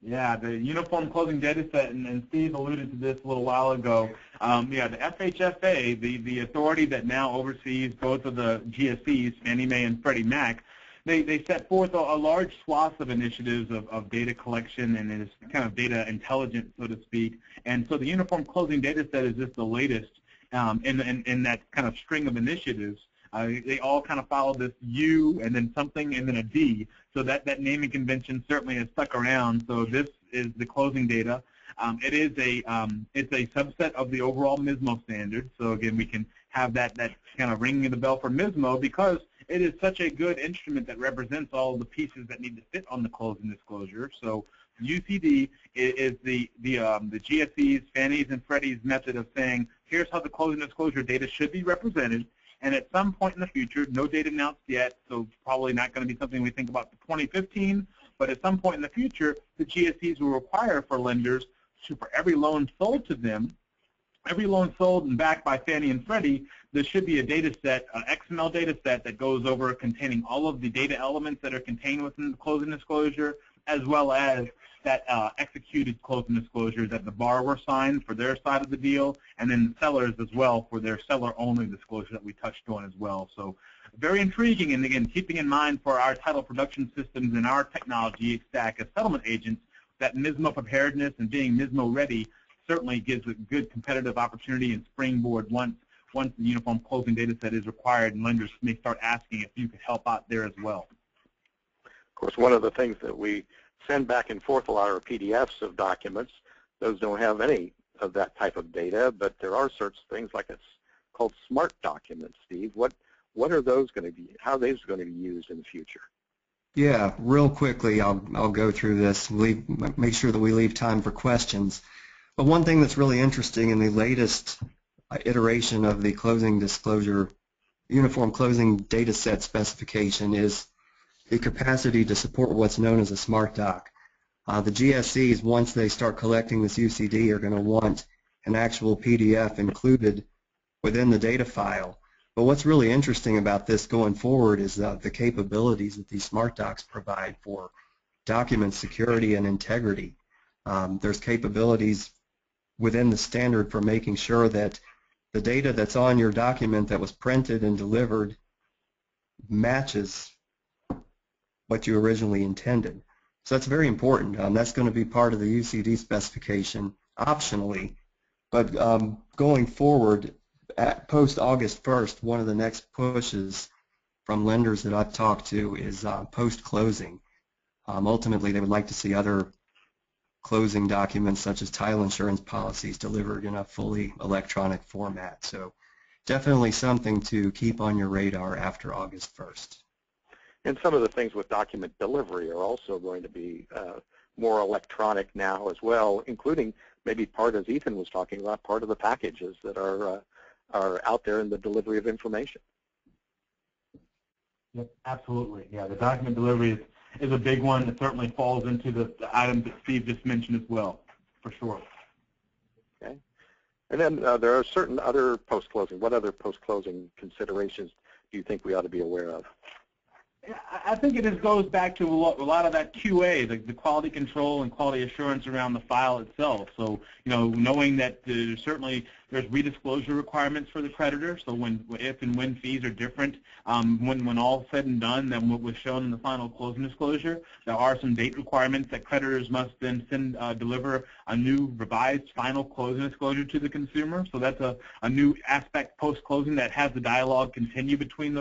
Yeah, the Uniform Closing Data Set, and Steve alluded to this a little while ago. Yeah, the FHFA, the authority that now oversees both of the GSEs, Fannie Mae and Freddie Mac, they set forth a large swath of initiatives of data collection and it's kind of data intelligence, so to speak. And so the Uniform Closing Data Set is just the latest in that kind of string of initiatives. They all kind of follow this U and then something and then a D. So that naming convention certainly has stuck around. So this is the closing data. It's a subset of the overall MISMO standard. So again, we can have that kind of ringing the bell for MISMO because it is such a good instrument that represents all of the pieces that need to fit on the closing disclosure. So UCD is the GSEs, Fannie's, and Freddie's method of saying, here's how the closing disclosure data should be represented. And at some point in the future, no date announced yet, so probably not going to be something we think about for 2015, but at some point in the future, the GSEs will require for lenders to, for every loan sold to them, every loan sold and backed by Fannie and Freddie, there should be a data set, an XML data set that goes over containing all of the data elements that are contained within the closing disclosure, as well as that executed closing disclosure that the borrower signed for their side of the deal, and then the sellers as well for their seller-only disclosure that we touched on as well. So very intriguing, and again, keeping in mind for our title production systems and our technology stack as settlement agents, that MISMO preparedness and being MISMO ready certainly gives a good competitive opportunity and springboard once the Uniform Closing Data Set is required, and lenders may start asking if you could help out there as well.
Of course, one of the things that we send back and forth a lot are PDFs of documents. Those don't have any of that type of data, but there are such things like it's called smart documents. Steve, what are those going to be? How are those going to be used in the future?
Yeah, real quickly, I'll go through this. Make sure that we leave time for questions. But one thing that's really interesting in the latest iteration of the closing disclosure Uniform Closing Data Set specification is the capacity to support what's known as a smart doc. The GSEs, once they start collecting this UCD, are going to want an actual PDF included within the data file. But what's really interesting about this going forward is the capabilities that these smart docs provide for document security and integrity. There's capabilities within the standard for making sure that the data that's on your document that was printed and delivered matches what you originally intended. So that's very important. That's going to be part of the UCD specification optionally. But going forward, at post-August 1st, one of the next pushes from lenders that I've talked to is post-closing. Ultimately, they would like to see other closing documents such as title insurance policies delivered in a fully electronic format. So definitely something to keep on your radar after August 1st.
And some of the things with document delivery are also going to be more electronic now as well, including maybe part, as Ethan was talking about, part of the packages that are out there in the delivery of information.
Yep, absolutely. Yeah, the document delivery is a big one. It certainly falls into the items that Steve just mentioned as well, for sure.
Okay. And then there are certain other post-closing. What other post-closing considerations do you think we ought to be aware of?
I think it just goes back to a lot of that QA, the quality control and quality assurance around the file itself. So, knowing that certainly there's redisclosure requirements for the creditor. So if and when fees are different, when all said and done than what was shown in the final closing disclosure, there are some date requirements that creditors must then deliver a new revised final closing disclosure to the consumer. So that's a new aspect post-closing that has the dialogue continue between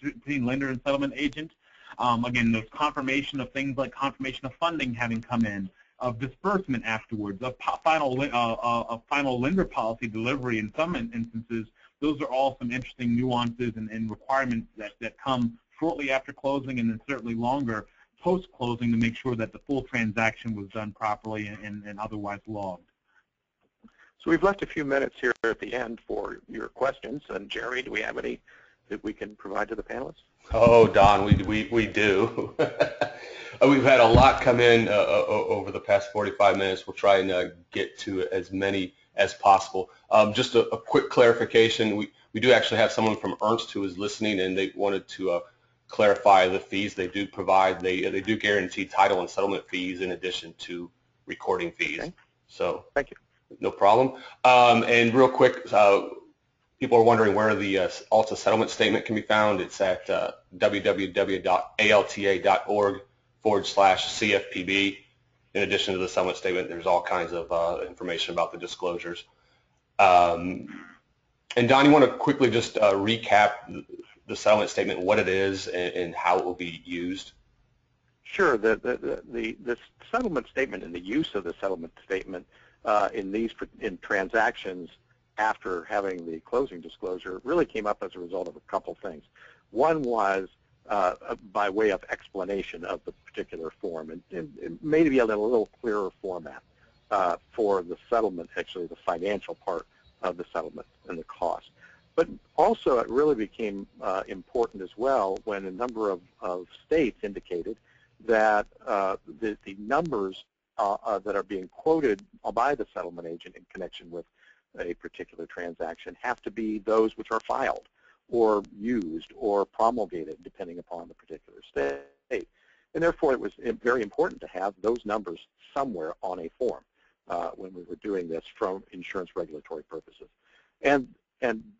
between lender and settlement agent. Again, those confirmation of things like confirmation of funding having come in, of disbursement afterwards, of final lender policy delivery in some instances. Those are all some interesting nuances and requirements that come shortly after closing and then certainly longer post-closing to make sure that the full transaction was done properly and otherwise logged.
So we've left a few minutes here at the end for your questions. And Jerry, do we have any that we can provide to the panelists?
Oh, Don, we do. We've had a lot come in over the past 45 minutes. We'll try and get to as many as possible. Just a quick clarification. We do actually have someone from Ernst who is listening, and they wanted to clarify the fees they do provide. They do guarantee title and settlement fees in addition to recording fees.
Okay.
So
thank you.
No problem. And real quick, people are wondering where the ALTA settlement statement can be found. It's at www.alta.org/CFPB. In addition to the settlement statement, there's all kinds of information about the disclosures. And Don, you want to quickly just recap the settlement statement, what it is, and how it will be used?
Sure. The settlement statement and the use of the settlement statement in transactions after having the closing disclosure really came up as a result of a couple things. One was by way of explanation of the particular form, and maybe in a little clearer format for the settlement, actually the financial part of the settlement and the cost. But also it really became important as well when a number of states indicated that the numbers that are being quoted by the settlement agent in connection with a particular transaction have to be those which are filed or used or promulgated depending upon the particular state. And therefore it was very important to have those numbers somewhere on a form when we were doing this from insurance regulatory purposes. And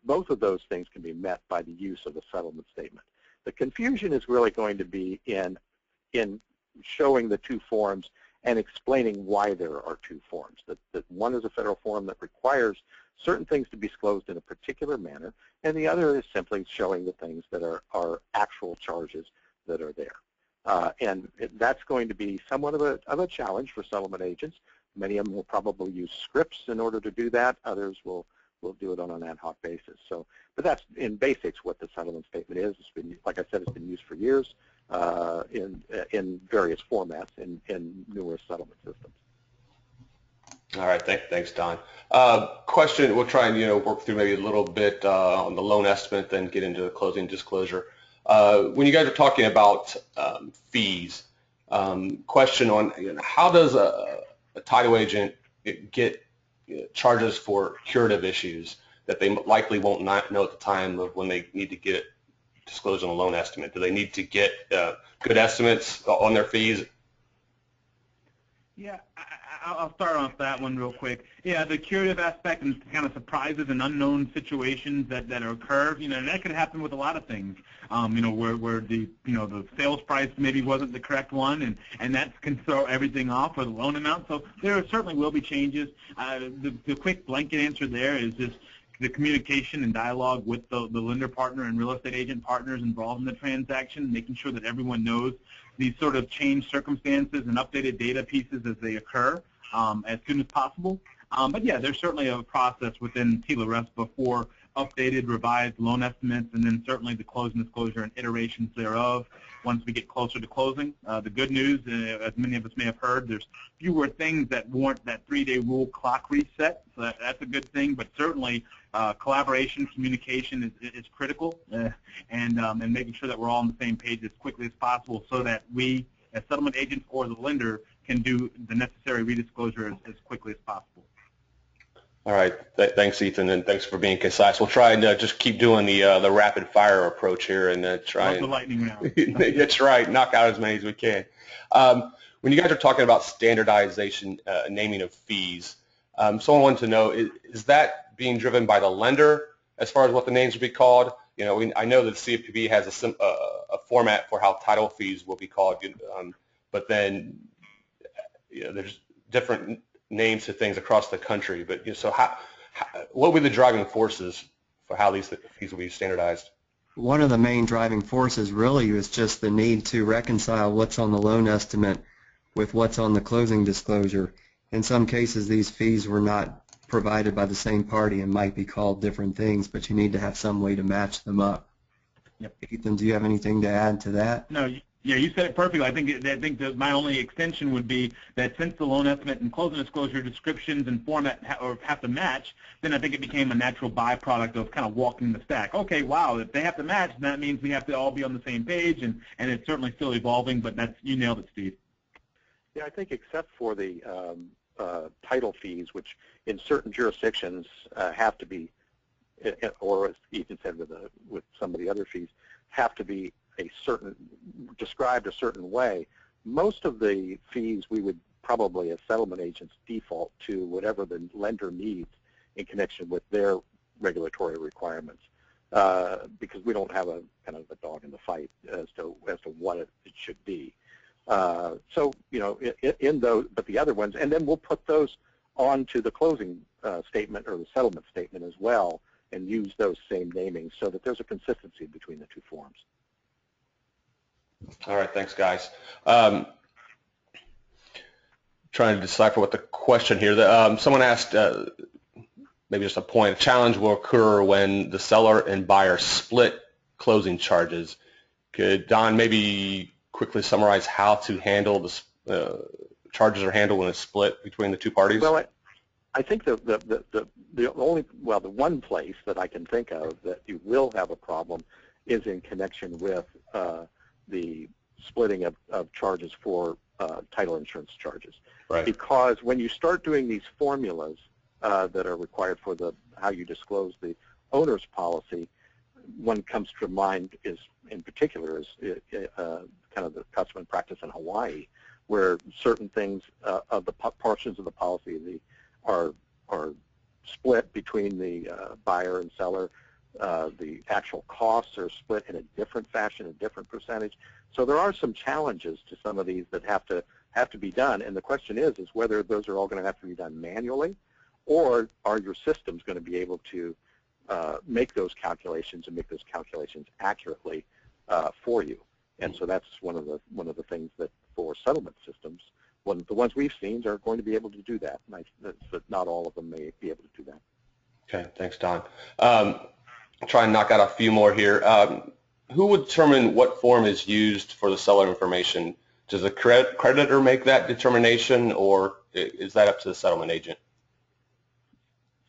both of those things can be met by the use of the settlement statement. The confusion is really going to be in showing the two forms and explaining why there are two forms. That one is a federal form that requires certain things to be disclosed in a particular manner, and the other is simply showing the things that are actual charges that are there. And that's going to be somewhat of a challenge for settlement agents. Many of them will probably use scripts in order to do that. Others will do it on an ad hoc basis. But that's in basics what the settlement statement is. It's been, like I said, it's been used for years in various formats in numerous settlement systems.
All right, thanks, Don. Question, we'll try and work through maybe a little bit on the loan estimate, then get into the closing disclosure. When you guys are talking about fees, question on how does a title agent get charges for curative issues that they likely won't not know at the time of when they need to get it disclosed on a loan estimate? Do they need to get good estimates on their fees?
Yeah, I'll start off that one real quick. Yeah, the curative aspect and kind of surprises and unknown situations that occur, and that could happen with a lot of things. Where the the sales price maybe wasn't the correct one, and that can throw everything off for the loan amount. So there certainly will be changes. The quick blanket answer there is just the communication and dialogue with the lender partner and real estate agent partners involved in the transaction, making sure that everyone knows these sort of changed circumstances and updated data pieces as they occur as soon as possible. But yeah, there's certainly a process within TILA-RESPA for updated, revised loan estimates, and then certainly the closing disclosure and iterations thereof once we get closer to closing. The good news, as many of us may have heard, there's fewer things that warrant that 3-day rule clock reset, so that's a good thing, but certainly collaboration, communication is critical, and making sure that we're all on the same page as quickly as possible so that we, as settlement agents or the lender, can do the necessary redisclosure as quickly as possible.
All right, thanks, Ethan, and thanks for being concise. We'll try and just keep doing the rapid fire approach here and try
the lightning round.
That's right, knock out as many as we can. When you guys are talking about standardization, naming of fees, someone wanted to know, is that being driven by the lender as far as what the names will be called? I know that CFPB has a format for how title fees will be called, but then there's different names to things across the country. But so what will be the driving forces for how these fees will be standardized?
One of the main driving forces really is just the need to reconcile what's on the loan estimate with what's on the closing disclosure. In some cases, these fees were not provided by the same party and might be called different things, but you need to have some way to match them up.
Yep.
Ethan, do you have anything to add to that?
No, Yeah, you said it perfectly. I think that my only extension would be that since the loan estimate and closing disclosure descriptions and format have to match, then I think it became a natural byproduct of kind of walking the stack. Okay, wow, if they have to match, then that means we have to all be on the same page, and it's certainly still evolving, but you nailed it, Steve.
Yeah, I think except for the title fees, which in certain jurisdictions have to be, or as Ethan said with some of the other fees, have to be described a certain way. Most of the fees we would probably, as settlement agents, default to whatever the lender needs in connection with their regulatory requirements, because we don't have a kind of a dog in the fight as to what it should be. So in those, but the other ones, and then we'll put those onto the closing statement or the settlement statement as well, and use those same namings so that there's a consistency between the two forms.
All right, thanks, guys. Trying to decipher what the question here. Someone asked, maybe just a point, a challenge will occur when the seller and buyer split closing charges. Could Don maybe quickly summarize how to handle the charges are handled when it's split between the two parties?
Well, I think the one place that I can think of that you will have a problem is in connection with the splitting of charges for title insurance charges.
Right.
Because when you start doing these formulas that are required for how you disclose the owner's policy, one comes to mind in particular is kind of the custom and practice in Hawaii, where certain things of the portions of the policy are split between the buyer and seller. The actual costs are split in a different fashion, a different percentage. So there are some challenges to some of these that have to be done, and the question is whether those are all going to have to be done manually, or are your systems going to be able to make those calculations and make those calculations accurately for you. And so that's one of the things that for settlement systems, the ones we've seen are going to be able to do that, but not all of them may be able to do that.
Okay, thanks, Don. I'll try and knock out a few more here. Who would determine what form is used for the seller information? Does the creditor make that determination, or is that up to the settlement agent?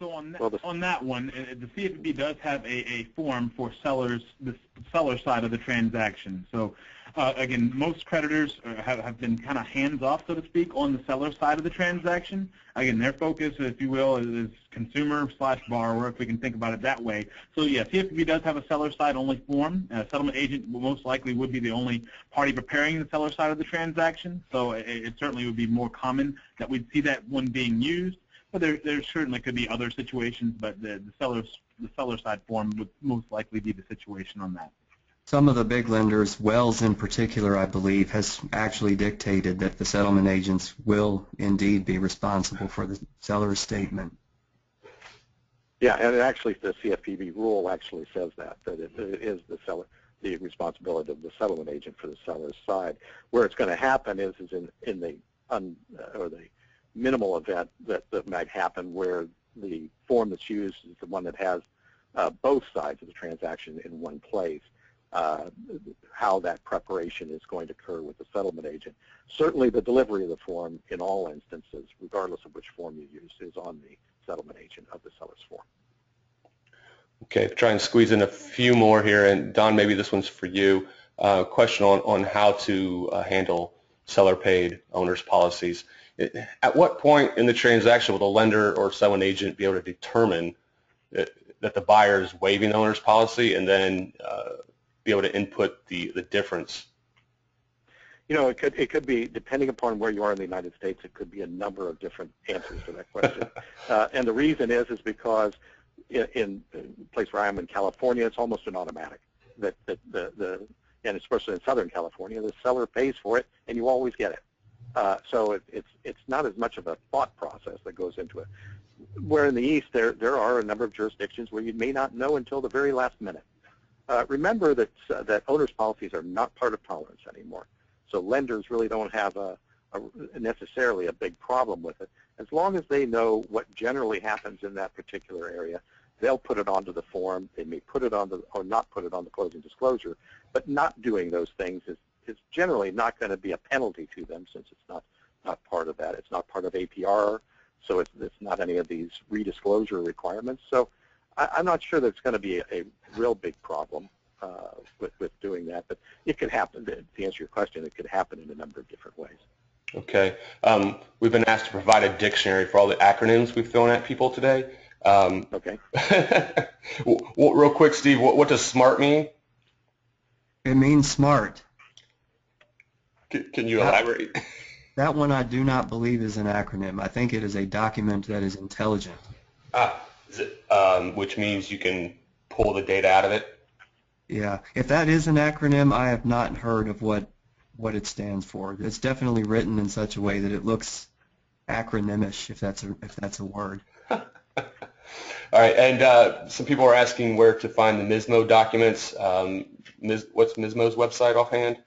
So on that one, the CFPB does have a form for the seller side of the transaction. So again, most creditors have been kind of hands-off, so to speak, on the seller side of the transaction. Again, their focus, if you will, is consumer/borrower, if we can think about it that way. So yeah, CFPB does have a seller side only form. A settlement agent most likely would be the only party preparing the seller side of the transaction. So it certainly would be more common that we'd see that one being used. But there certainly could be other situations, but the seller side form would most likely be the situation on that.
Some of the big lenders, Wells in particular, I believe, has actually dictated that the settlement agents will indeed be responsible for the seller's statement.
Yeah, and actually the CFPB rule actually says that it is the responsibility of the settlement agent for the seller's side. Where it's going to happen is in the minimal event that might happen where the form that's used is the one that has both sides of the transaction in one place. How that preparation is going to occur with the settlement agent. Certainly the delivery of the form in all instances, regardless of which form you use, is on the settlement agent of the seller's form.
Okay, try and squeeze in a few more here, and Don, maybe this one's for you. Question on how to handle seller-paid owner's policies. At what point in the transaction will the lender or settlement agent be able to determine that the buyer is waiving the owner's policy, and then be able to input the difference?
You know, it could be, depending upon where you are in the United States, it could be a number of different answers to that question. And the reason is because in a place where I am in California, it's almost an automatic. And especially in Southern California, the seller pays for it, and you always get it. So it's not as much of a thought process that goes into it. Where in the East, there are a number of jurisdictions where you may not know until the very last minute. Remember that owner's policies are not part of tolerance anymore. So lenders really don't have necessarily a big problem with it. As long as they know what generally happens in that particular area, they'll put it onto the form. They may put it on or not put it on the closing disclosure, but not doing those things it's generally not going to be a penalty to them since it's not part of that. It's not part of APR, so it's not any of these redisclosure requirements. So I'm not sure that it's going to be a real big problem with doing that, but it could happen. To answer your question, it could happen in a number of different ways.
Okay. We've been asked to provide a dictionary for all the acronyms we've thrown at people today.
Okay.
Real quick, Steve, what does SMART mean?
It means smart.
Can you elaborate?
That one I do not believe is an acronym. I think it is a document that is intelligent.
Is it, which means you can pull the data out of it?
Yeah. If that is an acronym, I have not heard of what it stands for. It's definitely written in such a way that it looks acronymish, if that's a word.
All right, and some people are asking where to find the MISMO documents. What's MISMO's website offhand?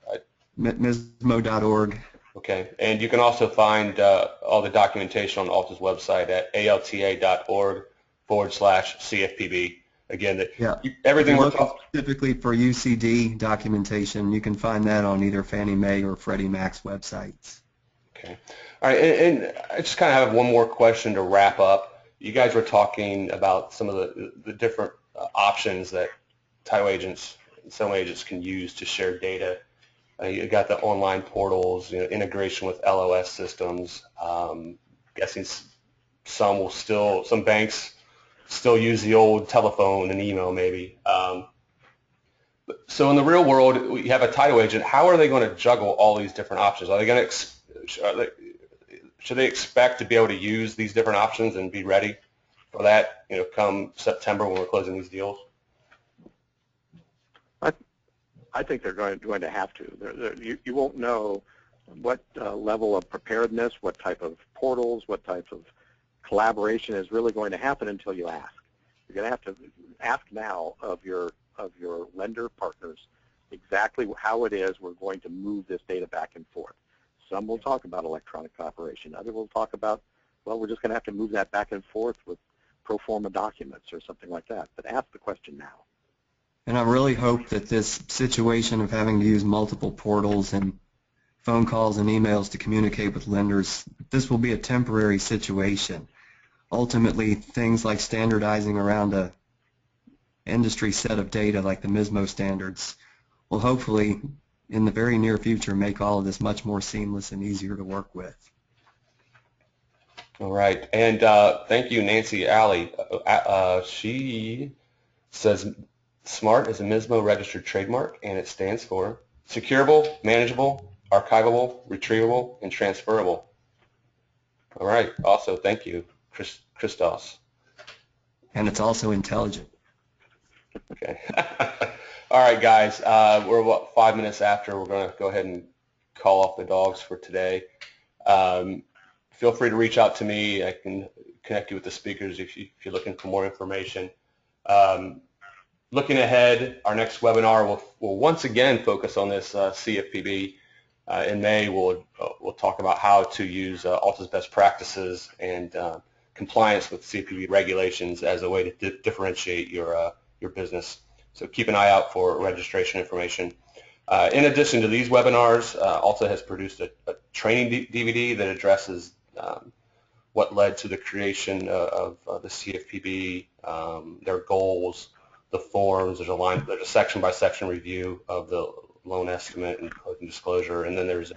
MISMO.org.
Okay, and you can also find all the documentation on Alta's website at alta.org/CFPB. Again, everything we're talking
specifically for UCD documentation, you can find that on either Fannie Mae or Freddie Mac's websites.
Okay. All right, and I just kind of have one more question to wrap up. You guys were talking about some of the different options that title agents and settlement agents can use to share data. You got the online portals, integration with LOS systems. Guessing some banks still use the old telephone and email maybe. So in the real world, you have a title agent. How are they going to juggle all these different options? Are they going to should they expect to be able to use these different options and be ready for that, come September when we're closing these deals?
I think they're going to have to. You won't know what level of preparedness, what type of portals, what type of collaboration is really going to happen until you ask. You're going to have to ask now of your lender partners exactly how it is we're going to move this data back and forth. Some will talk about electronic cooperation. Others will talk about, well, we're just going to have to move that back and forth with pro forma documents or something like that. But ask the question now.
And I really hope that this situation of having to use multiple portals and phone calls and emails to communicate with lenders, this will be a temporary situation. Ultimately, things like standardizing around a industry set of data like the MISMO standards will hopefully in the very near future make all of this much more seamless and easier to work with.
All right, and thank you, Nancy Alley. She says SMART is a MISMO registered trademark, and it stands for Securable, Manageable, Archivable, Retrievable, and Transferable. All right, also thank you, Christos.
And it's also intelligent.
Okay. All right, guys, we're about 5 minutes after. We're going to go ahead and call off the dogs for today. Feel free to reach out to me. I can connect you with the speakers if you're looking for more information. Looking ahead, our next webinar will once again focus on this CFPB. In May, we'll talk about how to use Alta's best practices and compliance with CFPB regulations as a way to differentiate your business. So keep an eye out for registration information. In addition to these webinars, Alta has produced a training DVD that addresses what led to the creation of the CFPB, their goals, the forms. There's a section-by-section review of the loan estimate and closing disclosure, and then there's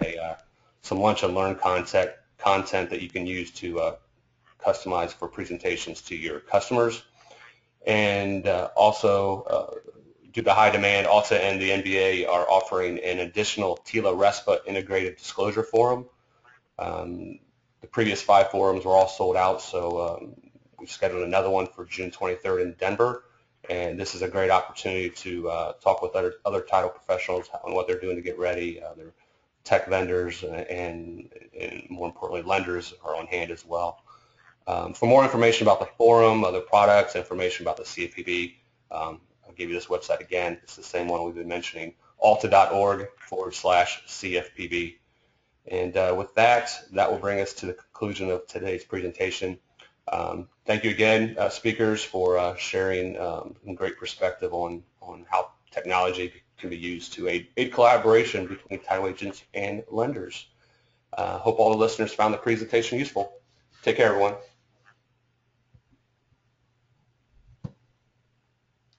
some lunch and learn content that you can use to customize for presentations to your customers. And also, due to high demand, Alta and the NBA are offering an additional TILA-RESPA integrated disclosure forum. The previous 5 forums were all sold out, so we've scheduled another one for June 23rd in Denver. And this is a great opportunity to talk with other title professionals on what they're doing to get ready. Their tech vendors and more importantly, lenders are on hand as well. For more information about the forum, other products, information about the CFPB, I'll give you this website again. It's the same one we've been mentioning, alta.org/CFPB. And with that will bring us to the conclusion of today's presentation. Thank you again, speakers, for sharing some great perspective on how technology can be used to aid collaboration between title agents and lenders. Hope all the listeners found the presentation useful. Take care, everyone.